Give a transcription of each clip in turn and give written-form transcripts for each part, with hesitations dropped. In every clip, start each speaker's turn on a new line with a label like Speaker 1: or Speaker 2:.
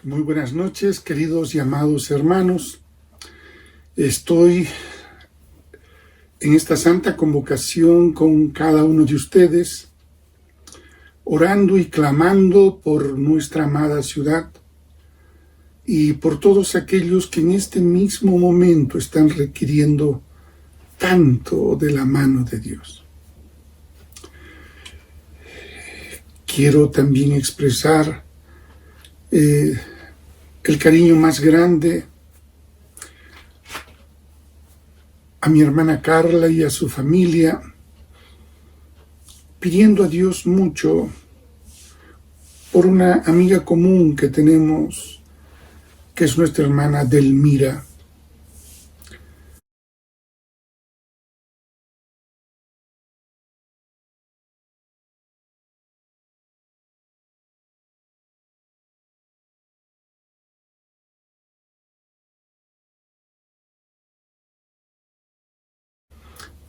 Speaker 1: Muy buenas noches, queridos y amados hermanos. Estoy en esta santa convocación con cada uno de ustedes, orando y clamando por nuestra amada ciudad y por todos aquellos que en este mismo momento están requiriendo tanto de la mano de Dios. Quiero también expresar el cariño más grande a mi hermana Carla y a su familia, pidiendo a Dios mucho por una amiga común que tenemos, que es nuestra hermana Delmira.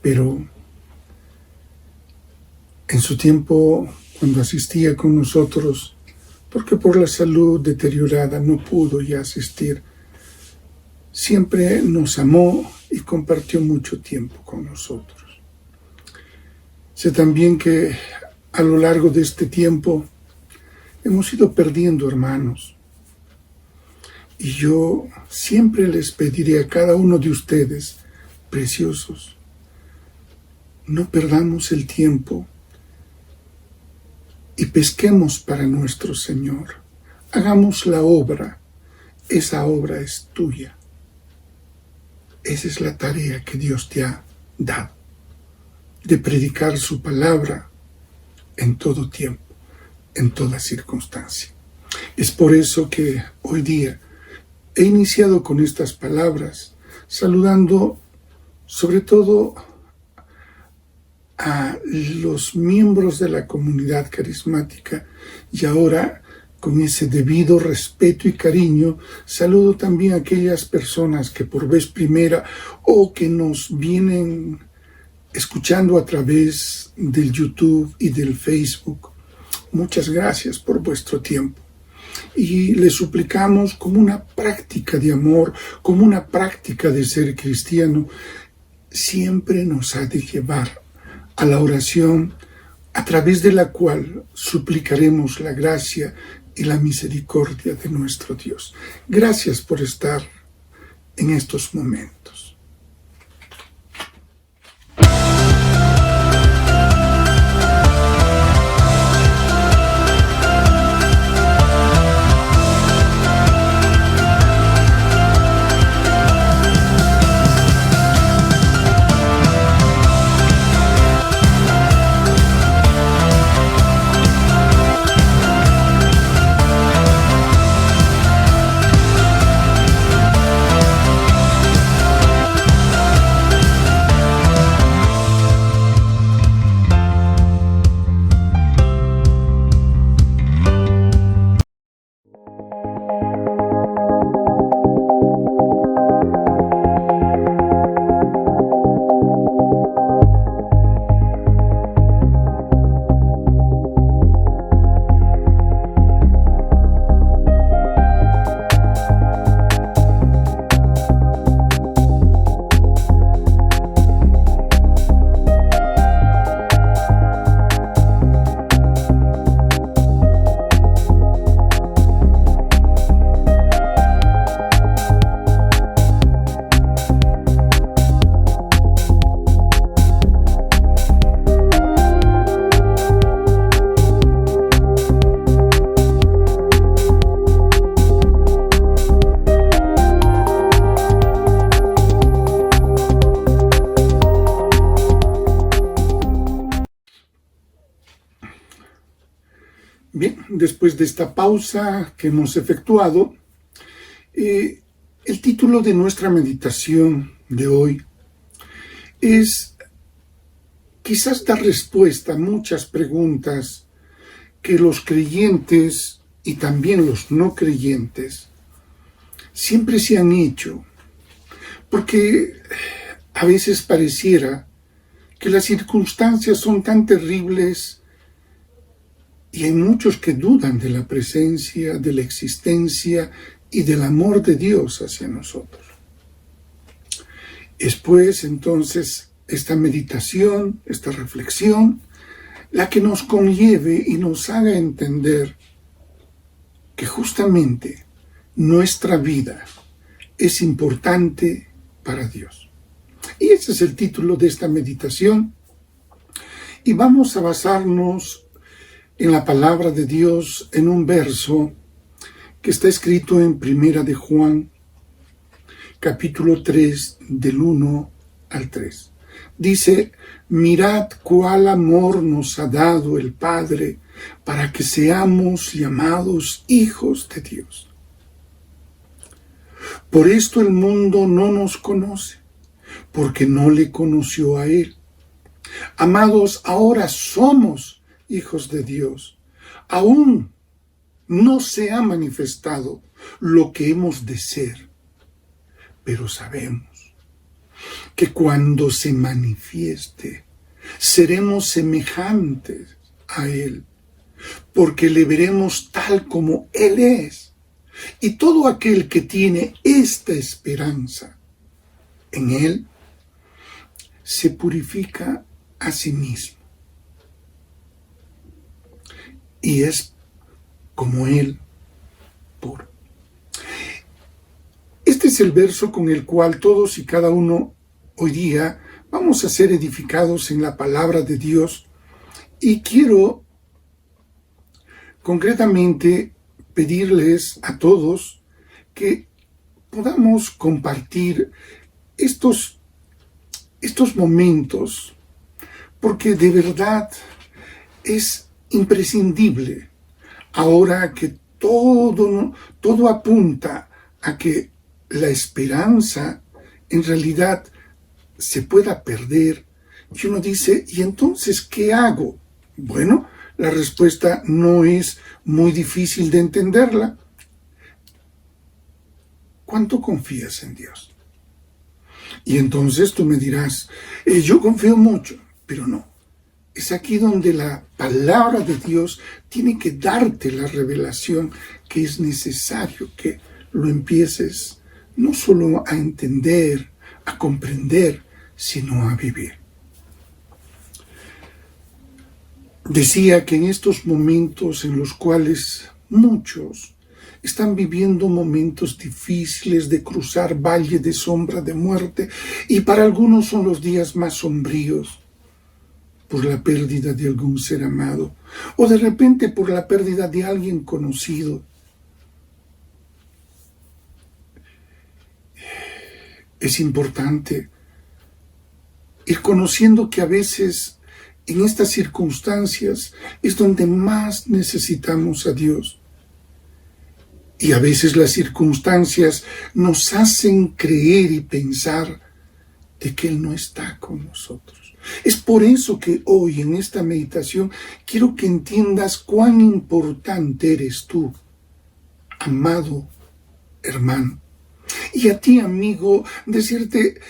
Speaker 1: Pero en su tiempo, cuando asistía con nosotros, porque por la salud deteriorada no pudo ya asistir, siempre nos amó y compartió mucho tiempo con nosotros. Sé también que a lo largo de este tiempo hemos ido perdiendo hermanos. Y yo siempre les pediré a cada uno de ustedes, preciosos, no perdamos el tiempo y pesquemos para nuestro Señor. Hagamos la obra. Esa obra es tuya. Esa es la tarea que Dios te ha dado, de predicar su palabra en todo tiempo, en toda circunstancia. Es por eso que hoy día he iniciado con estas palabras, saludando sobre todo a los miembros de la comunidad carismática, y ahora, con ese debido respeto y cariño, saludo también a aquellas personas que por vez primera o que nos vienen escuchando a través del YouTube y del Facebook. Muchas gracias por vuestro tiempo. Y les suplicamos, como una práctica de amor, como una práctica de ser cristiano, siempre nos ha de llevar a la oración, a través de la cual suplicaremos la gracia y la misericordia de nuestro Dios. Gracias por estar en estos momentos. Bien, después de esta pausa que hemos efectuado, el título de nuestra meditación de hoy es quizás dar respuesta a muchas preguntas que los creyentes y también los no creyentes siempre se han hecho, porque a veces pareciera que las circunstancias son tan terribles Y hay muchos que dudan de la presencia, de la existencia y del amor de Dios hacia nosotros. Es pues entonces esta meditación, esta reflexión, la que nos conlleve y nos haga entender que justamente nuestra vida es importante para Dios. Y ese es el título de esta meditación. Y vamos a basarnos en la palabra de Dios en un verso que está escrito en Primera de Juan, capítulo 3, del 1 al 3. Dice: mirad cuál amor nos ha dado el Padre para que seamos llamados hijos de Dios. Por esto el mundo no nos conoce, porque no le conoció a Él. Amados, ahora somos hijos de Dios. Aún no se ha manifestado lo que hemos de ser, pero sabemos que cuando se manifieste, seremos semejantes a Él, porque le veremos tal como Él es. Y todo aquel que tiene esta esperanza en Él, se purifica a sí mismo. Y es como Él, puro. Este es el verso con el cual todos y cada uno hoy día vamos a ser edificados en la palabra de Dios. Y quiero concretamente pedirles a todos que podamos compartir estos momentos, porque de verdad es imprescindible ahora que todo apunta a que la esperanza en realidad se pueda perder. Y uno dice, ¿y entonces qué hago? Bueno, la respuesta no es muy difícil de entenderla. ¿Cuánto confías en Dios? Y entonces tú me dirás, yo confío mucho, pero no. Es aquí donde la palabra de Dios tiene que darte la revelación que es necesario que lo empieces no solo a entender, a comprender, sino a vivir. Decía que en estos momentos en los cuales muchos están viviendo momentos difíciles de cruzar valle de sombra de muerte, y para algunos son los días más sombríos por la pérdida de algún ser amado, o de repente por la pérdida de alguien conocido. Es importante ir conociendo que a veces en estas circunstancias es donde más necesitamos a Dios. Y a veces las circunstancias nos hacen creer y pensar de que Él no está con nosotros. Es por eso que hoy en esta meditación quiero que entiendas cuán importante eres tú, amado hermano. Y a ti, amigo, decirte,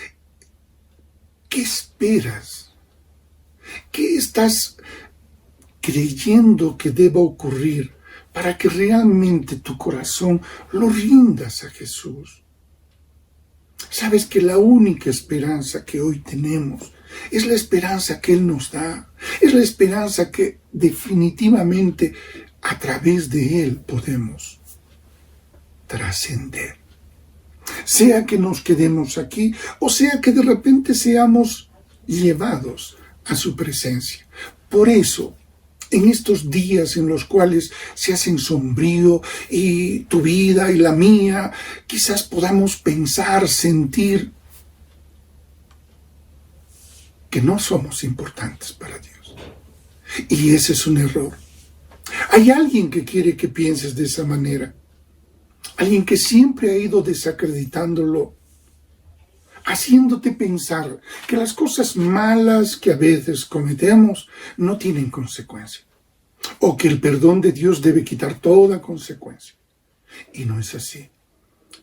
Speaker 1: ¿qué esperas? ¿Qué estás creyendo que deba ocurrir para que realmente tu corazón lo rindas a Jesús? Sabes que la única esperanza que hoy tenemos es la esperanza que Él nos da. Es la esperanza que definitivamente a través de Él podemos trascender. Sea que nos quedemos aquí o sea que de repente seamos llevados a su presencia. Por eso, en estos días en los cuales se hacen sombrío y tu vida y la mía, quizás podamos pensar, sentir que no somos importantes para Dios. Y ese es un error. Hay alguien que quiere que pienses de esa manera. Alguien que siempre ha ido desacreditándolo, haciéndote pensar que las cosas malas que a veces cometemos no tienen consecuencia, o que el perdón de Dios debe quitar toda consecuencia. Y no es así.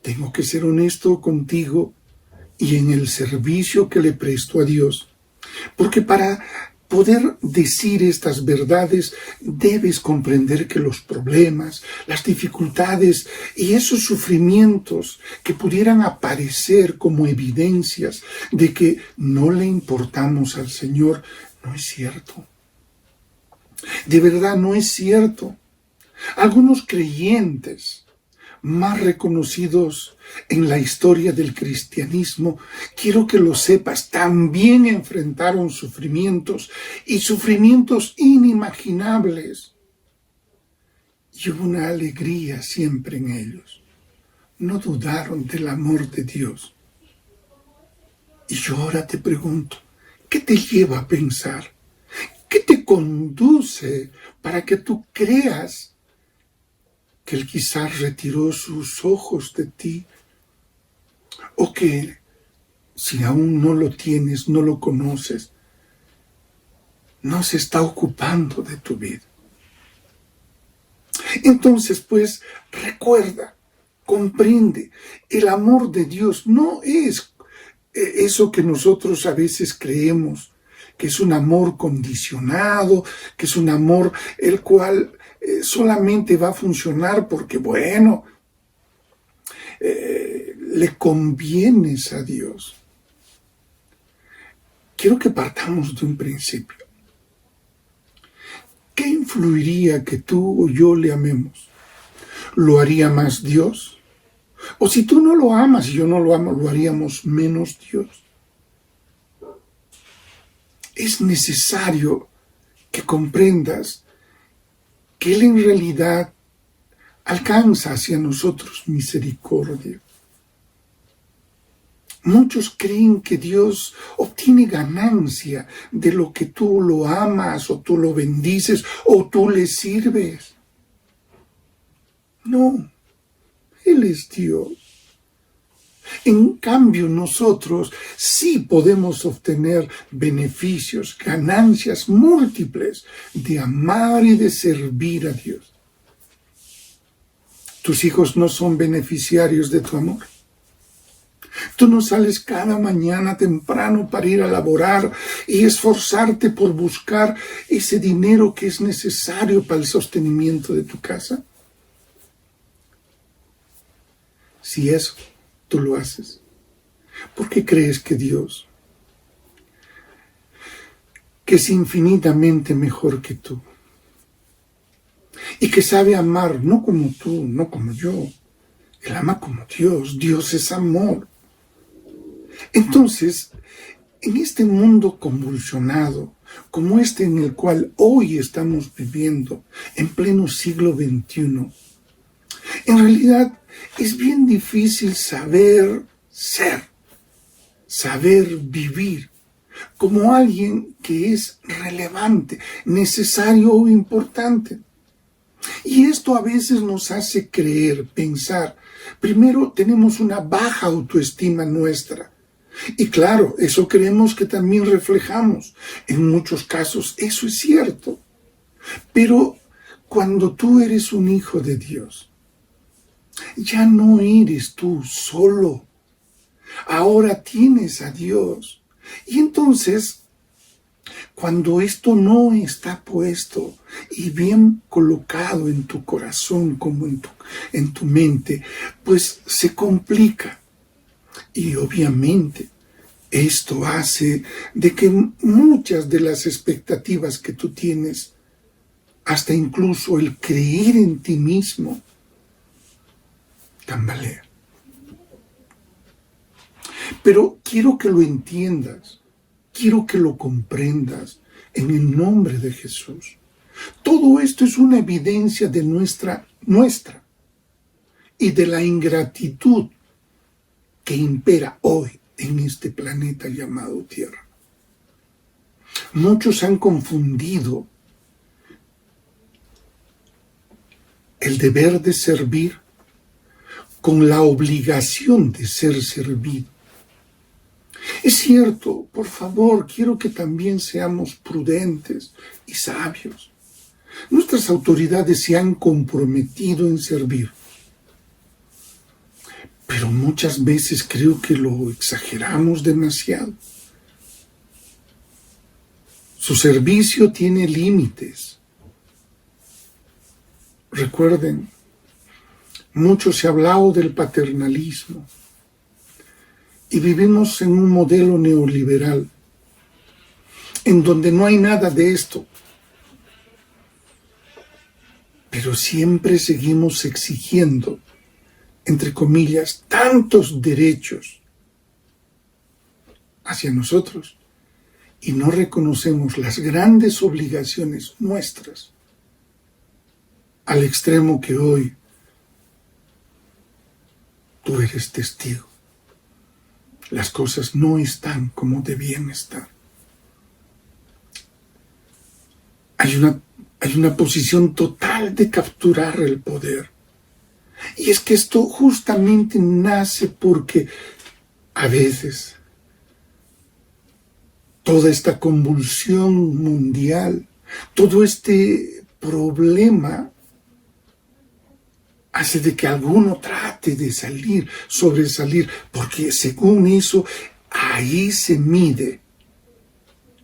Speaker 1: Tengo que ser honesto contigo y en el servicio que le presto a Dios, porque para poder decir estas verdades, debes comprender que los problemas, las dificultades y esos sufrimientos que pudieran aparecer como evidencias de que no le importamos al Señor, no es cierto. De verdad no es cierto. Algunos creyentes más reconocidos en la historia del cristianismo, quiero que lo sepas, también enfrentaron sufrimientos y sufrimientos inimaginables. Y hubo una alegría siempre en ellos. No dudaron del amor de Dios. Y yo ahora te pregunto, ¿qué te lleva a pensar? ¿Qué te conduce para que tú creas que Él quizás retiró sus ojos de ti? O que si aún no lo tienes, no lo conoces, no se está ocupando de tu vida. Entonces, pues, recuerda, comprende, el amor de Dios no es eso que nosotros a veces creemos, que es un amor condicionado, que es un amor el cual solamente va a funcionar porque, bueno, le convienes a Dios. Quiero que partamos de un principio. ¿Qué influiría que tú o yo le amemos? ¿Lo haría más Dios? O si tú no lo amas y yo no lo amo, ¿lo haríamos menos Dios? Es necesario que comprendas que Él en realidad alcanza hacia nosotros misericordia. Muchos creen que Dios obtiene ganancia de lo que tú lo amas o tú lo bendices o tú le sirves. No, Él es Dios. En cambio, nosotros sí podemos obtener beneficios, ganancias múltiples de amar y de servir a Dios. Tus hijos no son beneficiarios de tu amor. Tú no sales cada mañana temprano para ir a laborar y esforzarte por buscar ese dinero que es necesario para el sostenimiento de tu casa. Si eso tú lo haces, ¿por qué crees que Dios, que es infinitamente mejor que tú y que sabe amar no como tú, no como yo, Él ama como Dios, Dios es amor? Entonces, en este mundo convulsionado, como este en el cual hoy estamos viviendo, en pleno siglo XXI, en realidad es bien difícil saber ser, saber vivir como alguien que es relevante, necesario o importante. Y esto a veces nos hace creer, pensar, primero tenemos una baja autoestima nuestra. Y claro, eso creemos que también reflejamos. En muchos casos eso es cierto. Pero cuando tú eres un hijo de Dios, ya no eres tú solo. Ahora tienes a Dios. Y entonces, cuando esto no está puesto y bien colocado en tu corazón como en tu mente, pues se complica. Y obviamente esto hace de que muchas de las expectativas que tú tienes, hasta incluso el creer en ti mismo, tambalea. Pero quiero que lo entiendas, quiero que lo comprendas en el nombre de Jesús. Todo esto es una evidencia de nuestra y de la ingratitud que impera hoy en este planeta llamado Tierra. Muchos han confundido el deber de servir con la obligación de ser servido. Es cierto, por favor, quiero que también seamos prudentes y sabios. Nuestras autoridades se han comprometido en servir, pero muchas veces creo que lo exageramos demasiado. Su servicio tiene límites. Recuerden, mucho se ha hablado del paternalismo y vivimos en un modelo neoliberal en donde no hay nada de esto. Pero siempre seguimos exigiendo, entre comillas, tantos derechos hacia nosotros y no reconocemos las grandes obligaciones nuestras, al extremo que hoy tú eres testigo. Las cosas no están como debían estar. Hay una posición total de capturar el poder. Y es que esto justamente nace porque a veces toda esta convulsión mundial, todo este problema hace de que alguno trate de sobresalir, porque según eso, ahí se mide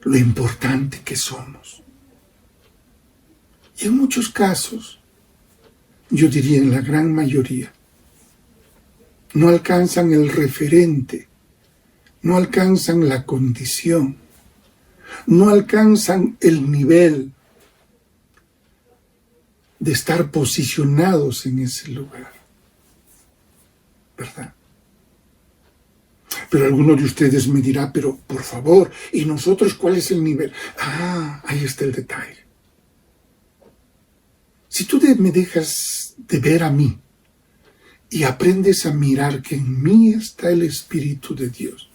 Speaker 1: lo importante que somos. Y en muchos casos, yo diría en la gran mayoría, no alcanzan el referente, no alcanzan la condición, no alcanzan el nivel de estar posicionados en ese lugar, ¿verdad? Pero alguno de ustedes me dirá, pero por favor, ¿y nosotros cuál es el nivel? Ahí está el detalle. Si tú me dejas de ver a mí y aprendes a mirar que en mí está el Espíritu de Dios,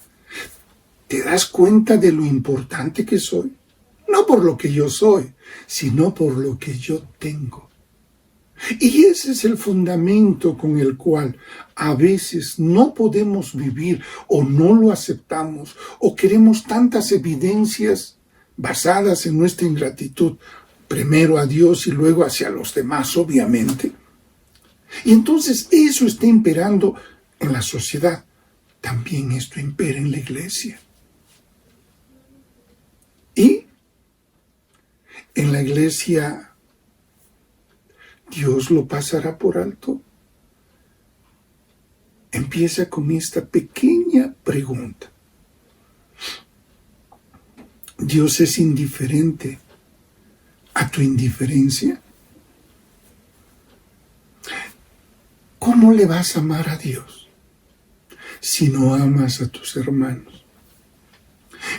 Speaker 1: ¿te das cuenta de lo importante que soy? No por lo que yo soy, sino por lo que yo tengo. Y ese es el fundamento con el cual a veces no podemos vivir o no lo aceptamos o queremos tantas evidencias basadas en nuestra ingratitud, primero a Dios y luego hacia los demás, obviamente. Y entonces eso está imperando en la sociedad. También esto impera en la iglesia. Y en la iglesia, ¿Dios lo pasará por alto? Empieza con esta pequeña pregunta. ¿Dios es indiferente a tu indiferencia? ¿Cómo le vas a amar a Dios si no amas a tus hermanos?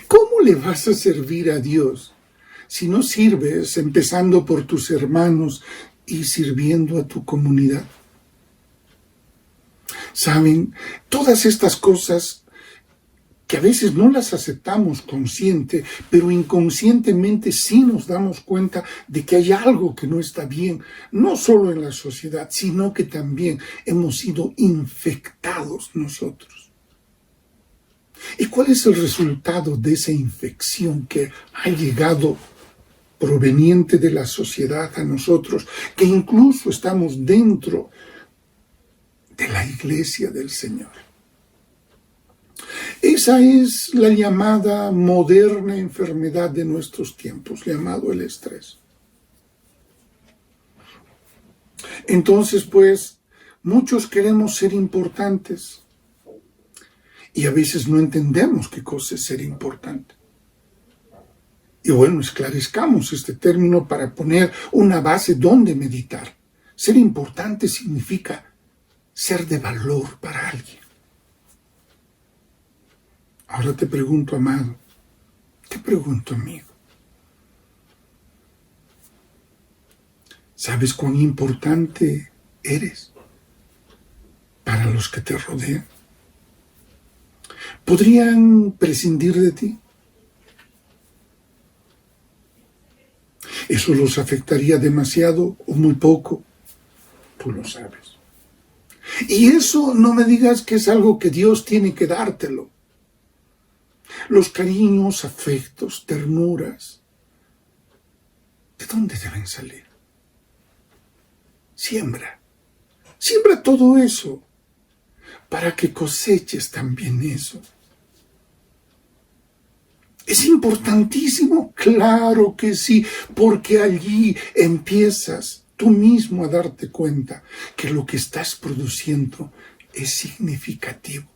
Speaker 1: ¿Cómo le vas a servir a Dios si no sirves empezando por tus hermanos y sirviendo a tu comunidad? ¿Saben? Todas estas cosas que a veces no las aceptamos consciente, pero inconscientemente sí nos damos cuenta de que hay algo que no está bien, no solo en la sociedad, sino que también hemos sido infectados nosotros. ¿Y cuál es el resultado de esa infección que ha llegado proveniente de la sociedad a nosotros, que incluso estamos dentro de la iglesia del Señor? Esa es la llamada moderna enfermedad de nuestros tiempos, llamado el estrés. Entonces, pues, muchos queremos ser importantes y a veces no entendemos qué cosa es ser importante. Y bueno, esclarezcamos este término para poner una base donde meditar. Ser importante significa ser de valor para alguien. Ahora te pregunto, amado, te pregunto, amigo, ¿sabes cuán importante eres para los que te rodean? ¿Podrían prescindir de ti? ¿Eso los afectaría demasiado o muy poco? Tú lo sabes. Y eso no me digas que es algo que Dios tiene que dártelo. Los cariños, afectos, ternuras, ¿de dónde deben salir? Siembra todo eso para que coseches también eso. ¿Es importantísimo? Claro que sí, porque allí empiezas tú mismo a darte cuenta que lo que estás produciendo es significativo,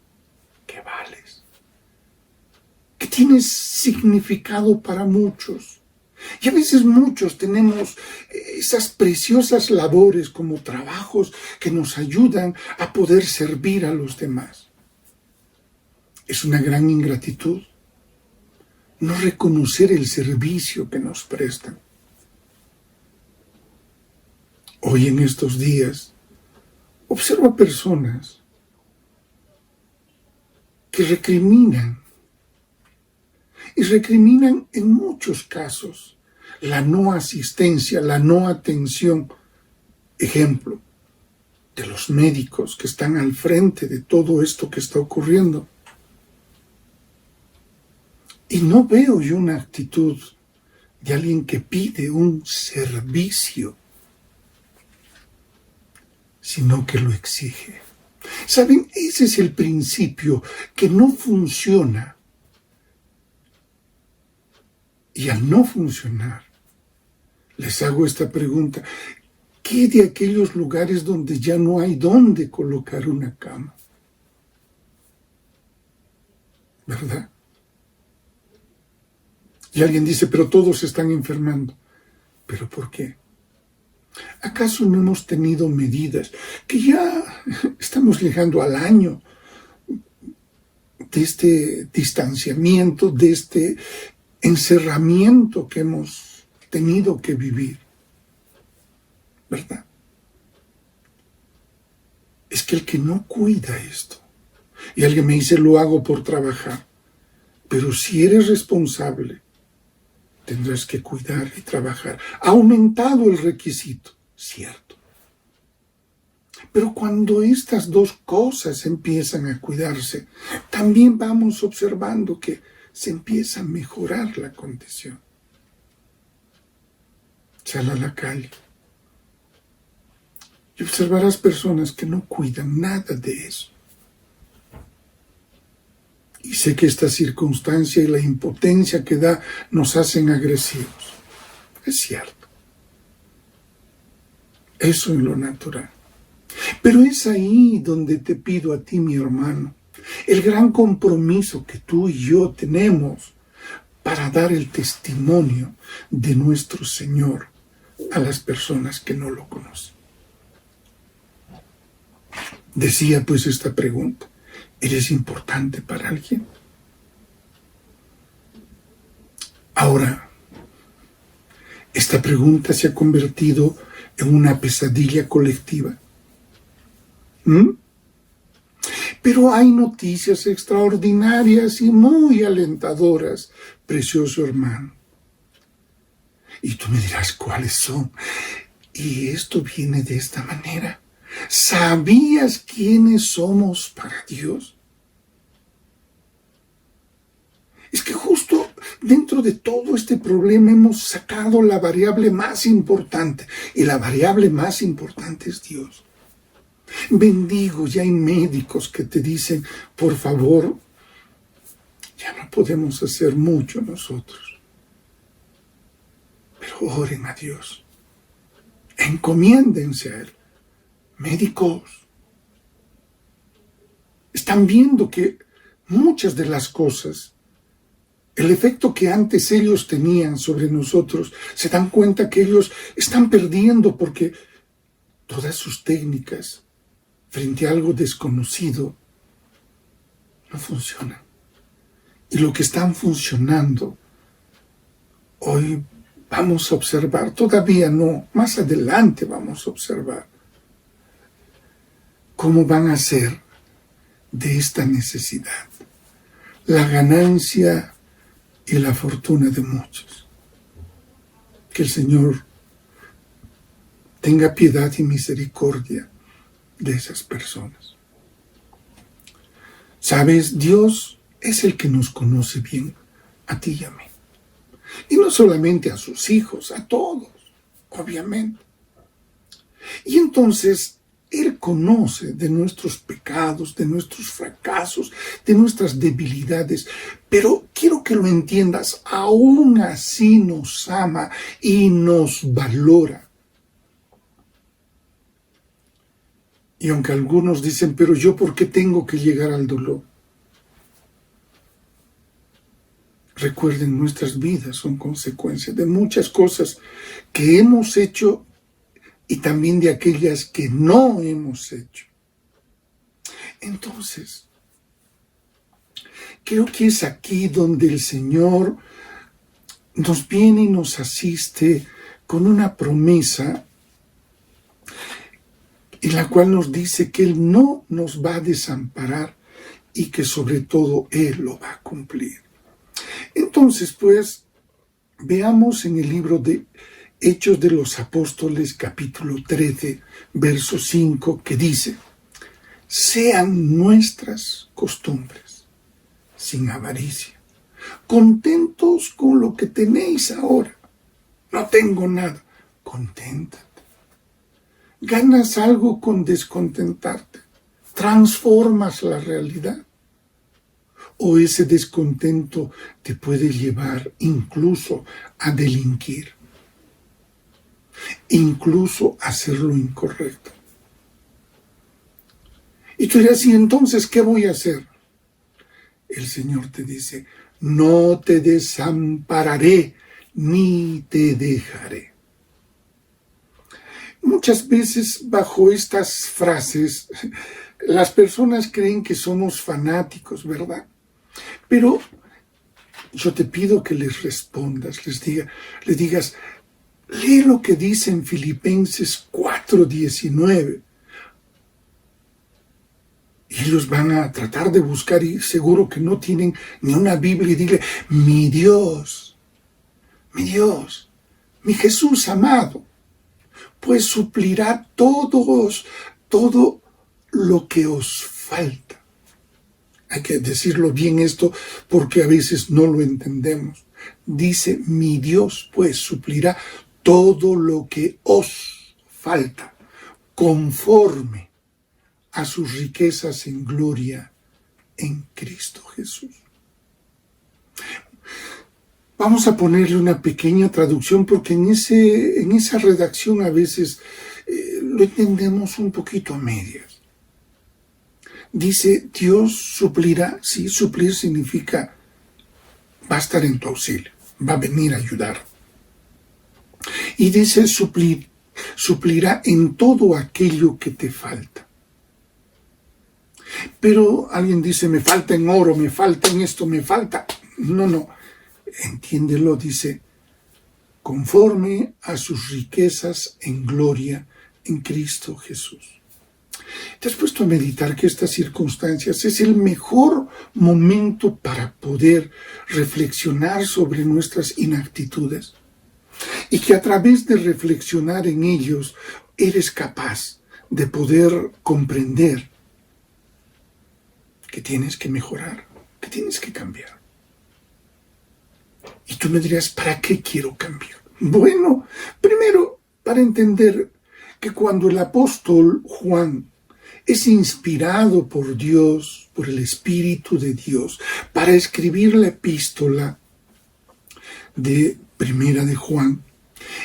Speaker 1: que vales, que tienes significado para muchos. Y a veces muchos tenemos esas preciosas labores como trabajos que nos ayudan a poder servir a los demás. Es una gran ingratitud no reconocer el servicio que nos prestan. Hoy en estos días observo a personas que recriminan, y recriminan en muchos casos la no asistencia, la no atención. Ejemplo, de los médicos que están al frente de todo esto que está ocurriendo. Y no veo yo una actitud de alguien que pide un servicio, sino que lo exige. ¿Saben? Ese es el principio que no funciona. Y al no funcionar, les hago esta pregunta: ¿qué de aquellos lugares donde ya no hay dónde colocar una cama? ¿Verdad? Y alguien dice, pero todos se están enfermando. ¿Pero por qué? ¿Acaso no hemos tenido medidas que ya estamos llegando al año de este distanciamiento, de este encerramiento que hemos tenido que vivir? ¿Verdad? Es que el que no cuida esto, y alguien me dice, lo hago por trabajar, pero si eres responsable, tendrás que cuidar y trabajar. Ha aumentado el requisito, cierto. Pero cuando estas dos cosas empiezan a cuidarse, también vamos observando que se empieza a mejorar la condición. Sal a la calle y observarás personas que no cuidan nada de eso. Y sé que esta circunstancia y la impotencia que da nos hacen agresivos. Es cierto. Eso en lo natural. Pero es ahí donde te pido a ti, mi hermano, el gran compromiso que tú y yo tenemos para dar el testimonio de nuestro Señor a las personas que no lo conocen. Decía pues esta pregunta: ¿eres importante para alguien? Ahora, esta pregunta se ha convertido en una pesadilla colectiva. Pero hay noticias extraordinarias y muy alentadoras, precioso hermano. Y tú me dirás, ¿cuáles son? Y esto viene de esta manera. ¿Sabías quiénes somos para Dios? Es que justo dentro de todo este problema hemos sacado la variable más importante, y la variable más importante es Dios. Bendigo, ya hay médicos que te dicen, por favor, ya no podemos hacer mucho nosotros, pero oren a Dios, encomiéndense a Él. Médicos están viendo que muchas de las cosas, el efecto que antes ellos tenían sobre nosotros, se dan cuenta que ellos están perdiendo porque todas sus técnicas frente a algo desconocido no funcionan. Y lo que están funcionando, hoy vamos a observar, todavía no, más adelante vamos a observar cómo van a ser de esta necesidad la ganancia y la fortuna de muchos. Que el Señor tenga piedad y misericordia de esas personas. Sabes, Dios es el que nos conoce bien, a ti y a mí. Y no solamente a sus hijos, a todos, obviamente. Y entonces, Él conoce de nuestros pecados, de nuestros fracasos, de nuestras debilidades, pero quiero que lo entiendas, aún así nos ama y nos valora. Y aunque algunos dicen, pero yo ¿por qué tengo que llegar al dolor? Recuerden, nuestras vidas son consecuencia de muchas cosas que hemos hecho y también de aquellas que no hemos hecho. Entonces, creo que es aquí donde el Señor nos viene y nos asiste con una promesa en la cual nos dice que Él no nos va a desamparar y que sobre todo Él lo va a cumplir. Entonces, pues, veamos en el libro de Hechos de los Apóstoles, capítulo 13, verso 5, que dice: sean nuestras costumbres, sin avaricia, contentos con lo que tenéis ahora. No tengo nada, conténtate. Ganas algo con descontentarte, transformas la realidad. O ese descontento te puede llevar incluso a delinquir, incluso a hacer lo incorrecto. Y tú dirás, ¿y entonces qué voy a hacer? El Señor te dice, no te desampararé ni te dejaré. Muchas veces bajo estas frases las personas creen que somos fanáticos, ¿verdad? Pero yo te pido que les respondas, les digas, lee lo que dice en Filipenses 4:19. Y ellos van a tratar de buscar y seguro que no tienen ni una Biblia y dile, mi Dios, mi Jesús amado, pues suplirá todo lo que os falta. Hay que decirlo bien esto porque a veces no lo entendemos. Dice, mi Dios pues suplirá todo lo que os falta, conforme a sus riquezas en gloria en Cristo Jesús. Vamos a ponerle una pequeña traducción porque en esa redacción a veces lo entendemos un poquito a medias. Dice, Dios suplirá. Sí, suplir significa va a estar en tu auxilio, va a venir a ayudar. Y dice, suplirá en todo aquello que te falta. Pero alguien dice, me falta en oro, me falta en esto, me falta. No, entiéndelo, dice, conforme a sus riquezas en gloria en Cristo Jesús. ¿Te has puesto a meditar que estas circunstancias es el mejor momento para poder reflexionar sobre nuestras inactitudes? Y que a través de reflexionar en ellos eres capaz de poder comprender que tienes que mejorar, que tienes que cambiar. Y tú me dirías, ¿para qué quiero cambiar? Bueno, primero, para entender que cuando el apóstol Juan es inspirado por Dios, por el Espíritu de Dios, para escribir la epístola de Primera de Juan,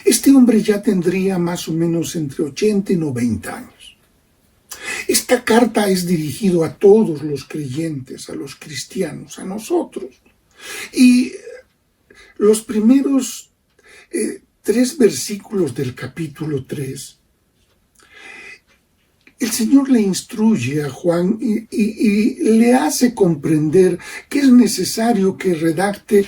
Speaker 1: este hombre ya tendría más o menos entre 80 y 90 años. Esta carta es dirigida a todos los creyentes, a los cristianos, a nosotros. Y los primeros 3 versículos del capítulo 3, el Señor le instruye a Juan y le hace comprender que es necesario que redacte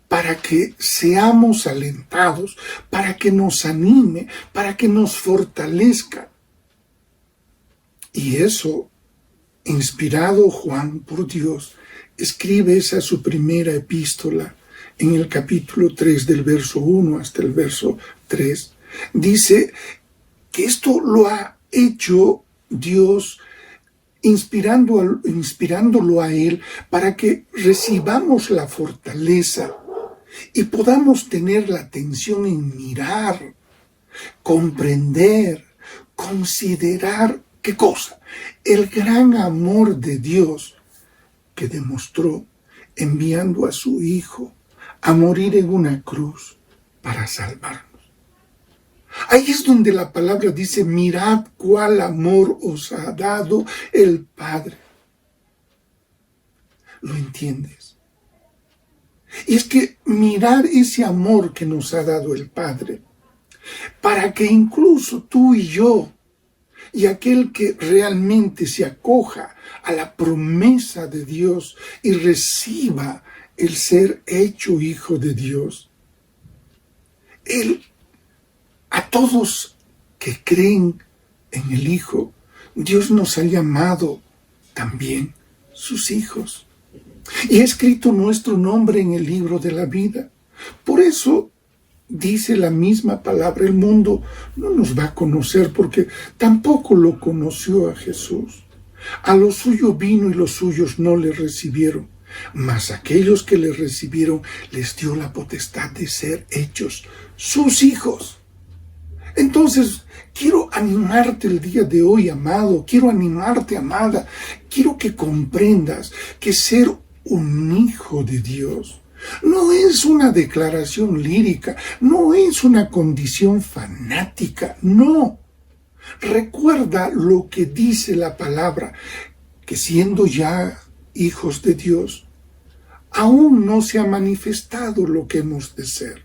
Speaker 1: para que seamos alentados, para que nos anime, para que nos fortalezca. Y eso, inspirado Juan por Dios, escribe esa su primera epístola en el capítulo 3 del verso 1 hasta el verso 3. Dice que esto lo ha hecho Dios inspirándolo a Él para que recibamos la fortaleza y podamos tener la atención en mirar, comprender, considerar ¿Qué cosa? El gran amor de Dios que demostró enviando a su Hijo a morir en una cruz para salvarnos. Ahí es donde la palabra dice, mirad cuál amor os ha dado el Padre. ¿Lo entiendes? Y es que mirar ese amor que nos ha dado el Padre, para que incluso tú y yo, y aquel que realmente se acoja a la promesa de Dios y reciba el ser hecho hijo de Dios, Él, a todos que creen en el Hijo, Dios nos ha llamado también sus hijos. Y ha escrito nuestro nombre en el libro de la vida. Por eso dice la misma palabra, el mundo no nos va a conocer porque tampoco lo conoció a Jesús. A lo suyo vino y los suyos no le recibieron. Mas aquellos que le recibieron les dio la potestad de ser hechos sus hijos. Entonces, quiero animarte el día de hoy, amado. Quiero animarte, amada. Quiero que comprendas que ser un hijo de Dios no es una declaración lírica, no es una condición fanática, no. Recuerda lo que dice la palabra, que siendo ya hijos de Dios, aún no se ha manifestado lo que hemos de ser.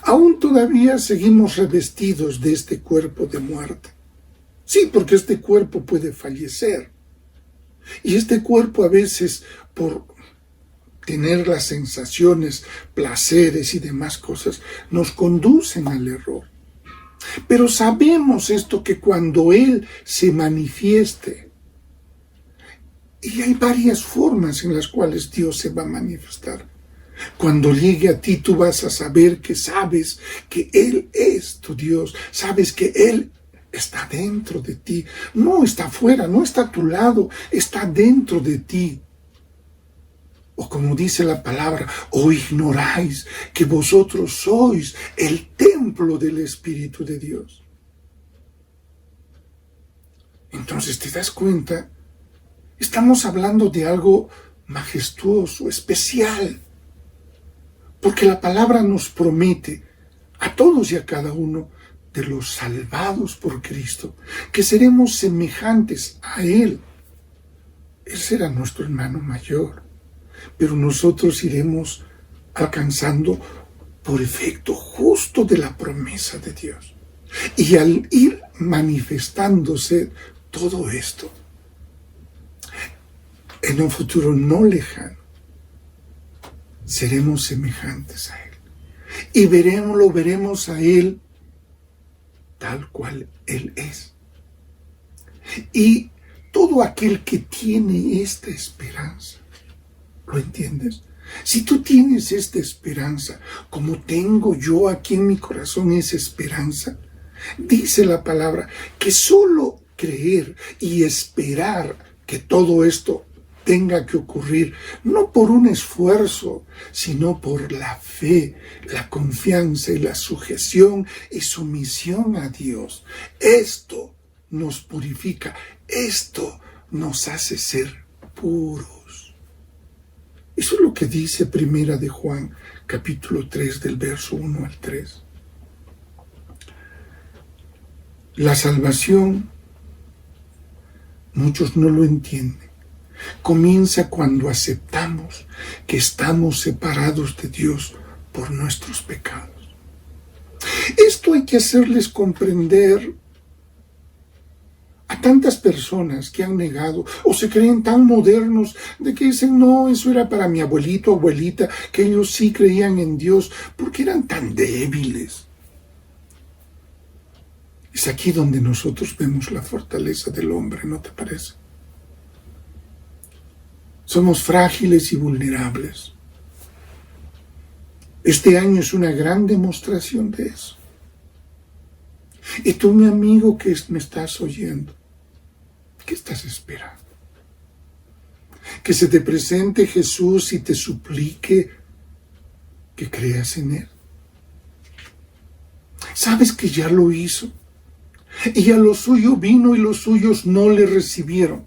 Speaker 1: Aún todavía seguimos revestidos de este cuerpo de muerte. Sí, porque este cuerpo puede fallecer. Y este cuerpo a veces, por tener las sensaciones, placeres y demás cosas, nos conducen al error. Pero sabemos esto, que cuando Él se manifieste, y hay varias formas en las cuales Dios se va a manifestar. Cuando llegue a ti, tú vas a saber que sabes que Él es tu Dios, sabes que Él está dentro de ti, no está afuera, no está a tu lado, está dentro de ti. O como dice la palabra, o ignoráis que vosotros sois el templo del Espíritu de Dios. Entonces te das cuenta, estamos hablando de algo majestuoso, especial, porque la palabra nos promete a todos y a cada uno de los salvados por Cristo, que seremos semejantes a Él. Él será nuestro hermano mayor, pero nosotros iremos alcanzando por efecto justo de la promesa de Dios. Y al ir manifestándose todo esto, en un futuro no lejano, seremos semejantes a Él. Y lo veremos a Él tal cual Él es. Y todo aquel que tiene esta esperanza, ¿lo entiendes? Si tú tienes esta esperanza, como tengo yo aquí en mi corazón esa esperanza, dice la palabra que solo creer y esperar que todo esto tenga que ocurrir, no por un esfuerzo, sino por la fe, la confianza y la sujeción y sumisión a Dios. Esto nos purifica, esto nos hace ser puros. Eso es lo que dice Primera de Juan, capítulo 3, del verso 1 al 3. La salvación, muchos no lo entienden. Comienza cuando aceptamos que estamos separados de Dios por nuestros pecados. Esto hay que hacerles comprender a tantas personas que han negado o se creen tan modernos de que dicen, no, eso era para mi abuelito, abuelita, que ellos sí creían en Dios, porque eran tan débiles. Es aquí donde nosotros vemos la fortaleza del hombre, ¿no te parece? Somos frágiles y vulnerables. Este año es una gran demostración de eso. Y tú, mi amigo que me estás oyendo, ¿qué estás esperando? Que se te presente Jesús y te suplique que creas en Él. ¿Sabes que ya lo hizo? Y a lo suyo vino y los suyos no le recibieron.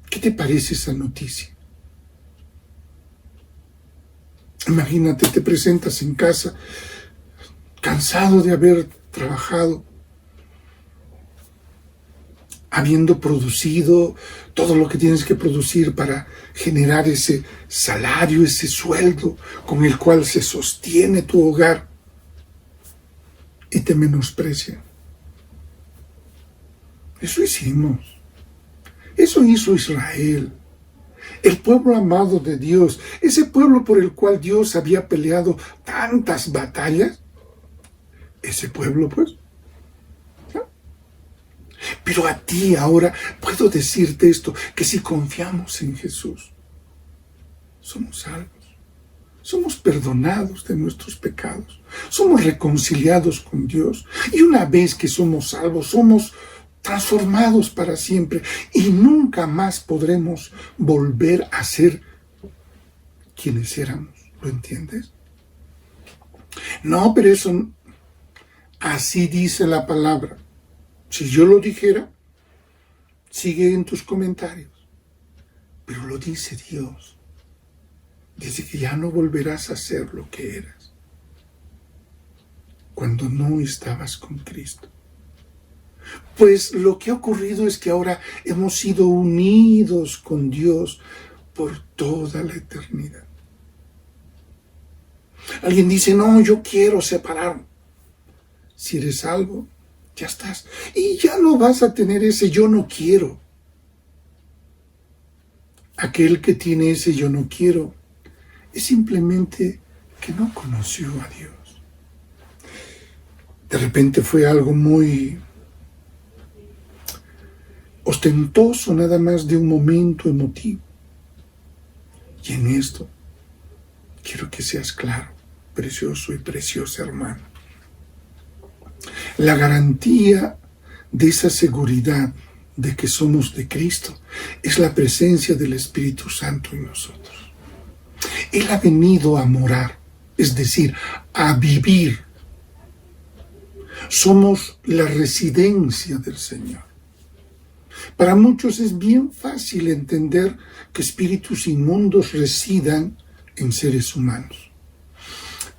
Speaker 1: ¿Qué te parece esa noticia? Imagínate, te presentas en casa, cansado de haber trabajado, habiendo producido todo lo que tienes que producir para generar ese salario, ese sueldo con el cual se sostiene tu hogar, y te menosprecian. Eso hicimos. Eso hizo Israel. El pueblo amado de Dios, ese pueblo por el cual Dios había peleado tantas batallas, ese pueblo pues. ¿No? Pero a ti ahora puedo decirte esto, que si confiamos en Jesús, somos salvos. Somos perdonados de nuestros pecados. Somos reconciliados con Dios. Y una vez que somos salvos, somos transformados para siempre. Y nunca más podremos volver a ser quienes éramos. ¿Lo entiendes? No, pero eso, así dice la palabra. Si yo lo dijera, sigue en tus comentarios. Pero lo dice Dios. Dice que ya no volverás a ser lo que eras cuando no estabas con Cristo. Pues lo que ha ocurrido es que ahora hemos sido unidos con Dios por toda la eternidad. Alguien dice, no, yo quiero separarme. Si eres salvo, ya estás. Y ya no vas a tener ese yo no quiero. Aquel que tiene ese yo no quiero es simplemente que no conoció a Dios. De repente fue algo muy ostentoso, nada más de un momento emotivo. Y en esto quiero que seas claro, precioso y preciosa hermano. La garantía de esa seguridad de que somos de Cristo es la presencia del Espíritu Santo en nosotros. Él ha venido a morar, es decir, a vivir. Somos la residencia del Señor. Para muchos es bien fácil entender que espíritus inmundos residan en seres humanos.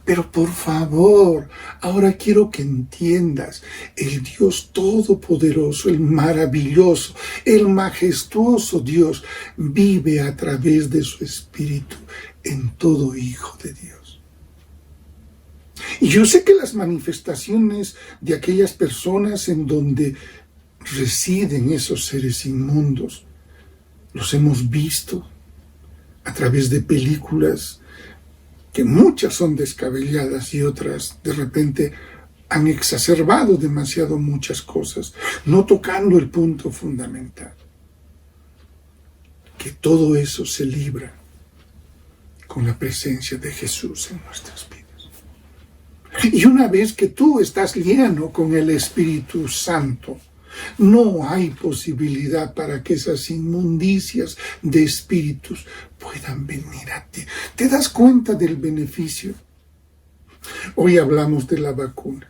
Speaker 1: Pero por favor, ahora quiero que entiendas, el Dios todopoderoso, el maravilloso, el majestuoso Dios, vive a través de su Espíritu en todo hijo de Dios. Y yo sé que las manifestaciones de aquellas personas en donde residen esos seres inmundos, los hemos visto a través de películas que muchas son descabelladas y otras de repente han exacerbado demasiado muchas cosas, no tocando el punto fundamental, que todo eso se libra con la presencia de Jesús en nuestras vidas. Y una vez que tú estás lleno con el Espíritu Santo, no hay posibilidad para que esas inmundicias de espíritus puedan venir a ti. ¿Te das cuenta del beneficio? Hoy hablamos de la vacuna.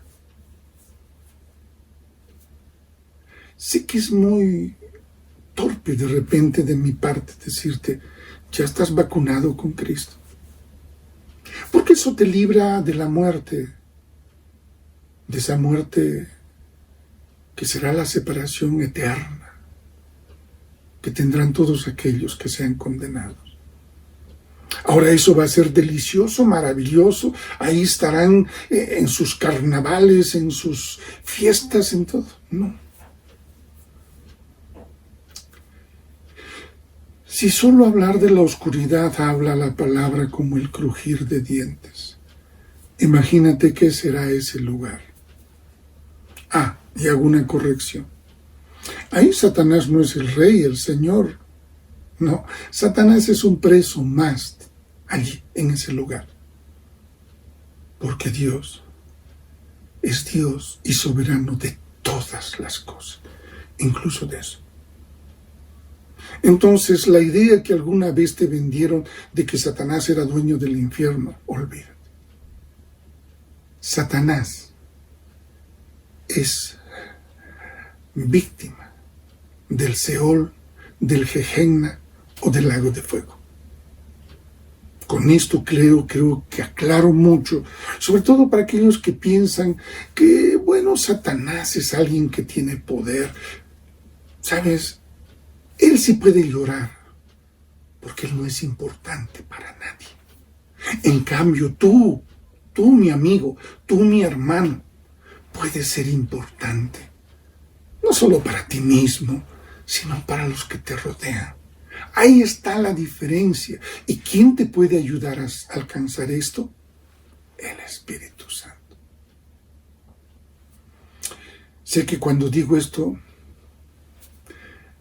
Speaker 1: Sé que es muy torpe de repente de mi parte decirte, ya estás vacunado con Cristo. Porque eso te libra de la muerte, de esa muerte que será la separación eterna, que tendrán todos aquellos que sean condenados. Ahora eso va a ser delicioso, maravilloso, ahí estarán en sus carnavales, en sus fiestas, en todo. No. Si solo hablar de la oscuridad habla la palabra como el crujir de dientes, imagínate qué será ese lugar. Y hago una corrección. Ahí Satanás no es el rey, el Señor. No, Satanás es un preso más allí, en ese lugar. Porque Dios es Dios y soberano de todas las cosas, incluso de eso. Entonces, la idea que alguna vez te vendieron de que Satanás era dueño del infierno, olvídate. Satanás es víctima del Seol, del Gehenna o del lago de fuego. Con esto creo que aclaro mucho, sobre todo para aquellos que piensan que, bueno, Satanás es alguien que tiene poder. ¿Sabes? Él sí puede llorar, porque él no es importante para nadie. En cambio, tú mi amigo, tú mi hermano, puedes ser importante, no solo para ti mismo, sino para los que te rodean. Ahí está la diferencia. ¿Y quién te puede ayudar a alcanzar esto? El Espíritu Santo. Sé que cuando digo esto,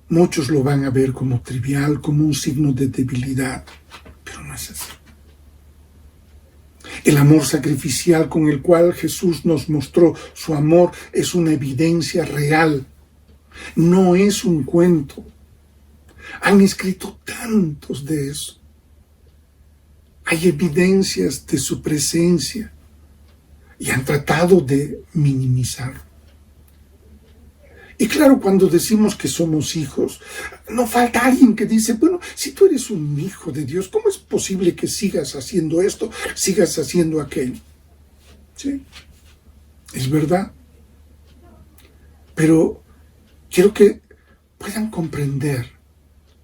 Speaker 1: muchos lo van a ver como trivial, como un signo de debilidad, pero no es así. El amor sacrificial con el cual Jesús nos mostró su amor es una evidencia real, no es un cuento. Han escrito tantos de eso. Hay evidencias de su presencia y han tratado de minimizarlo. Y claro, cuando decimos que somos hijos, no falta alguien que dice, bueno, si tú eres un hijo de Dios, ¿cómo es posible que sigas haciendo esto, sigas haciendo aquello? Sí, es verdad. Pero quiero que puedan comprender,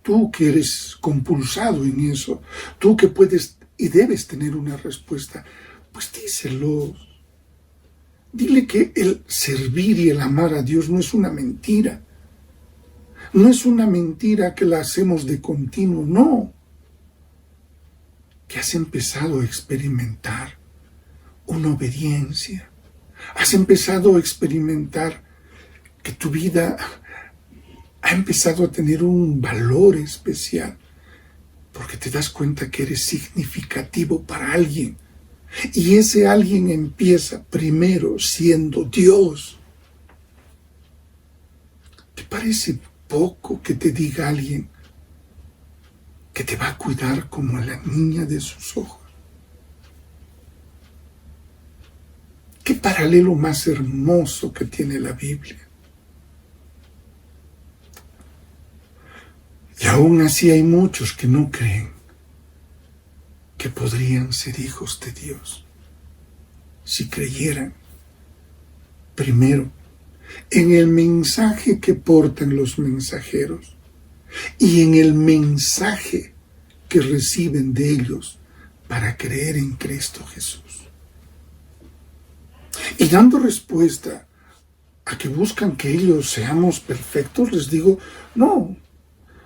Speaker 1: tú que eres compulsado en eso, tú que puedes y debes tener una respuesta, pues díselo. Dile que el servir y el amar a Dios no es una mentira. No es una mentira que la hacemos de continuo, no. Que has empezado a experimentar una obediencia. Has empezado a experimentar que tu vida ha empezado a tener un valor especial. Porque te das cuenta que eres significativo para alguien. Y ese alguien empieza primero siendo Dios. ¿Te parece poco que te diga alguien que te va a cuidar como a la niña de sus ojos? ¿Qué paralelo más hermoso que tiene la Biblia? Y aún así hay muchos que no creen que podrían ser hijos de Dios si creyeran primero en el mensaje que portan los mensajeros y en el mensaje que reciben de ellos para creer en Cristo Jesús. Y dando respuesta a que buscan que ellos seamos perfectos, les digo, no.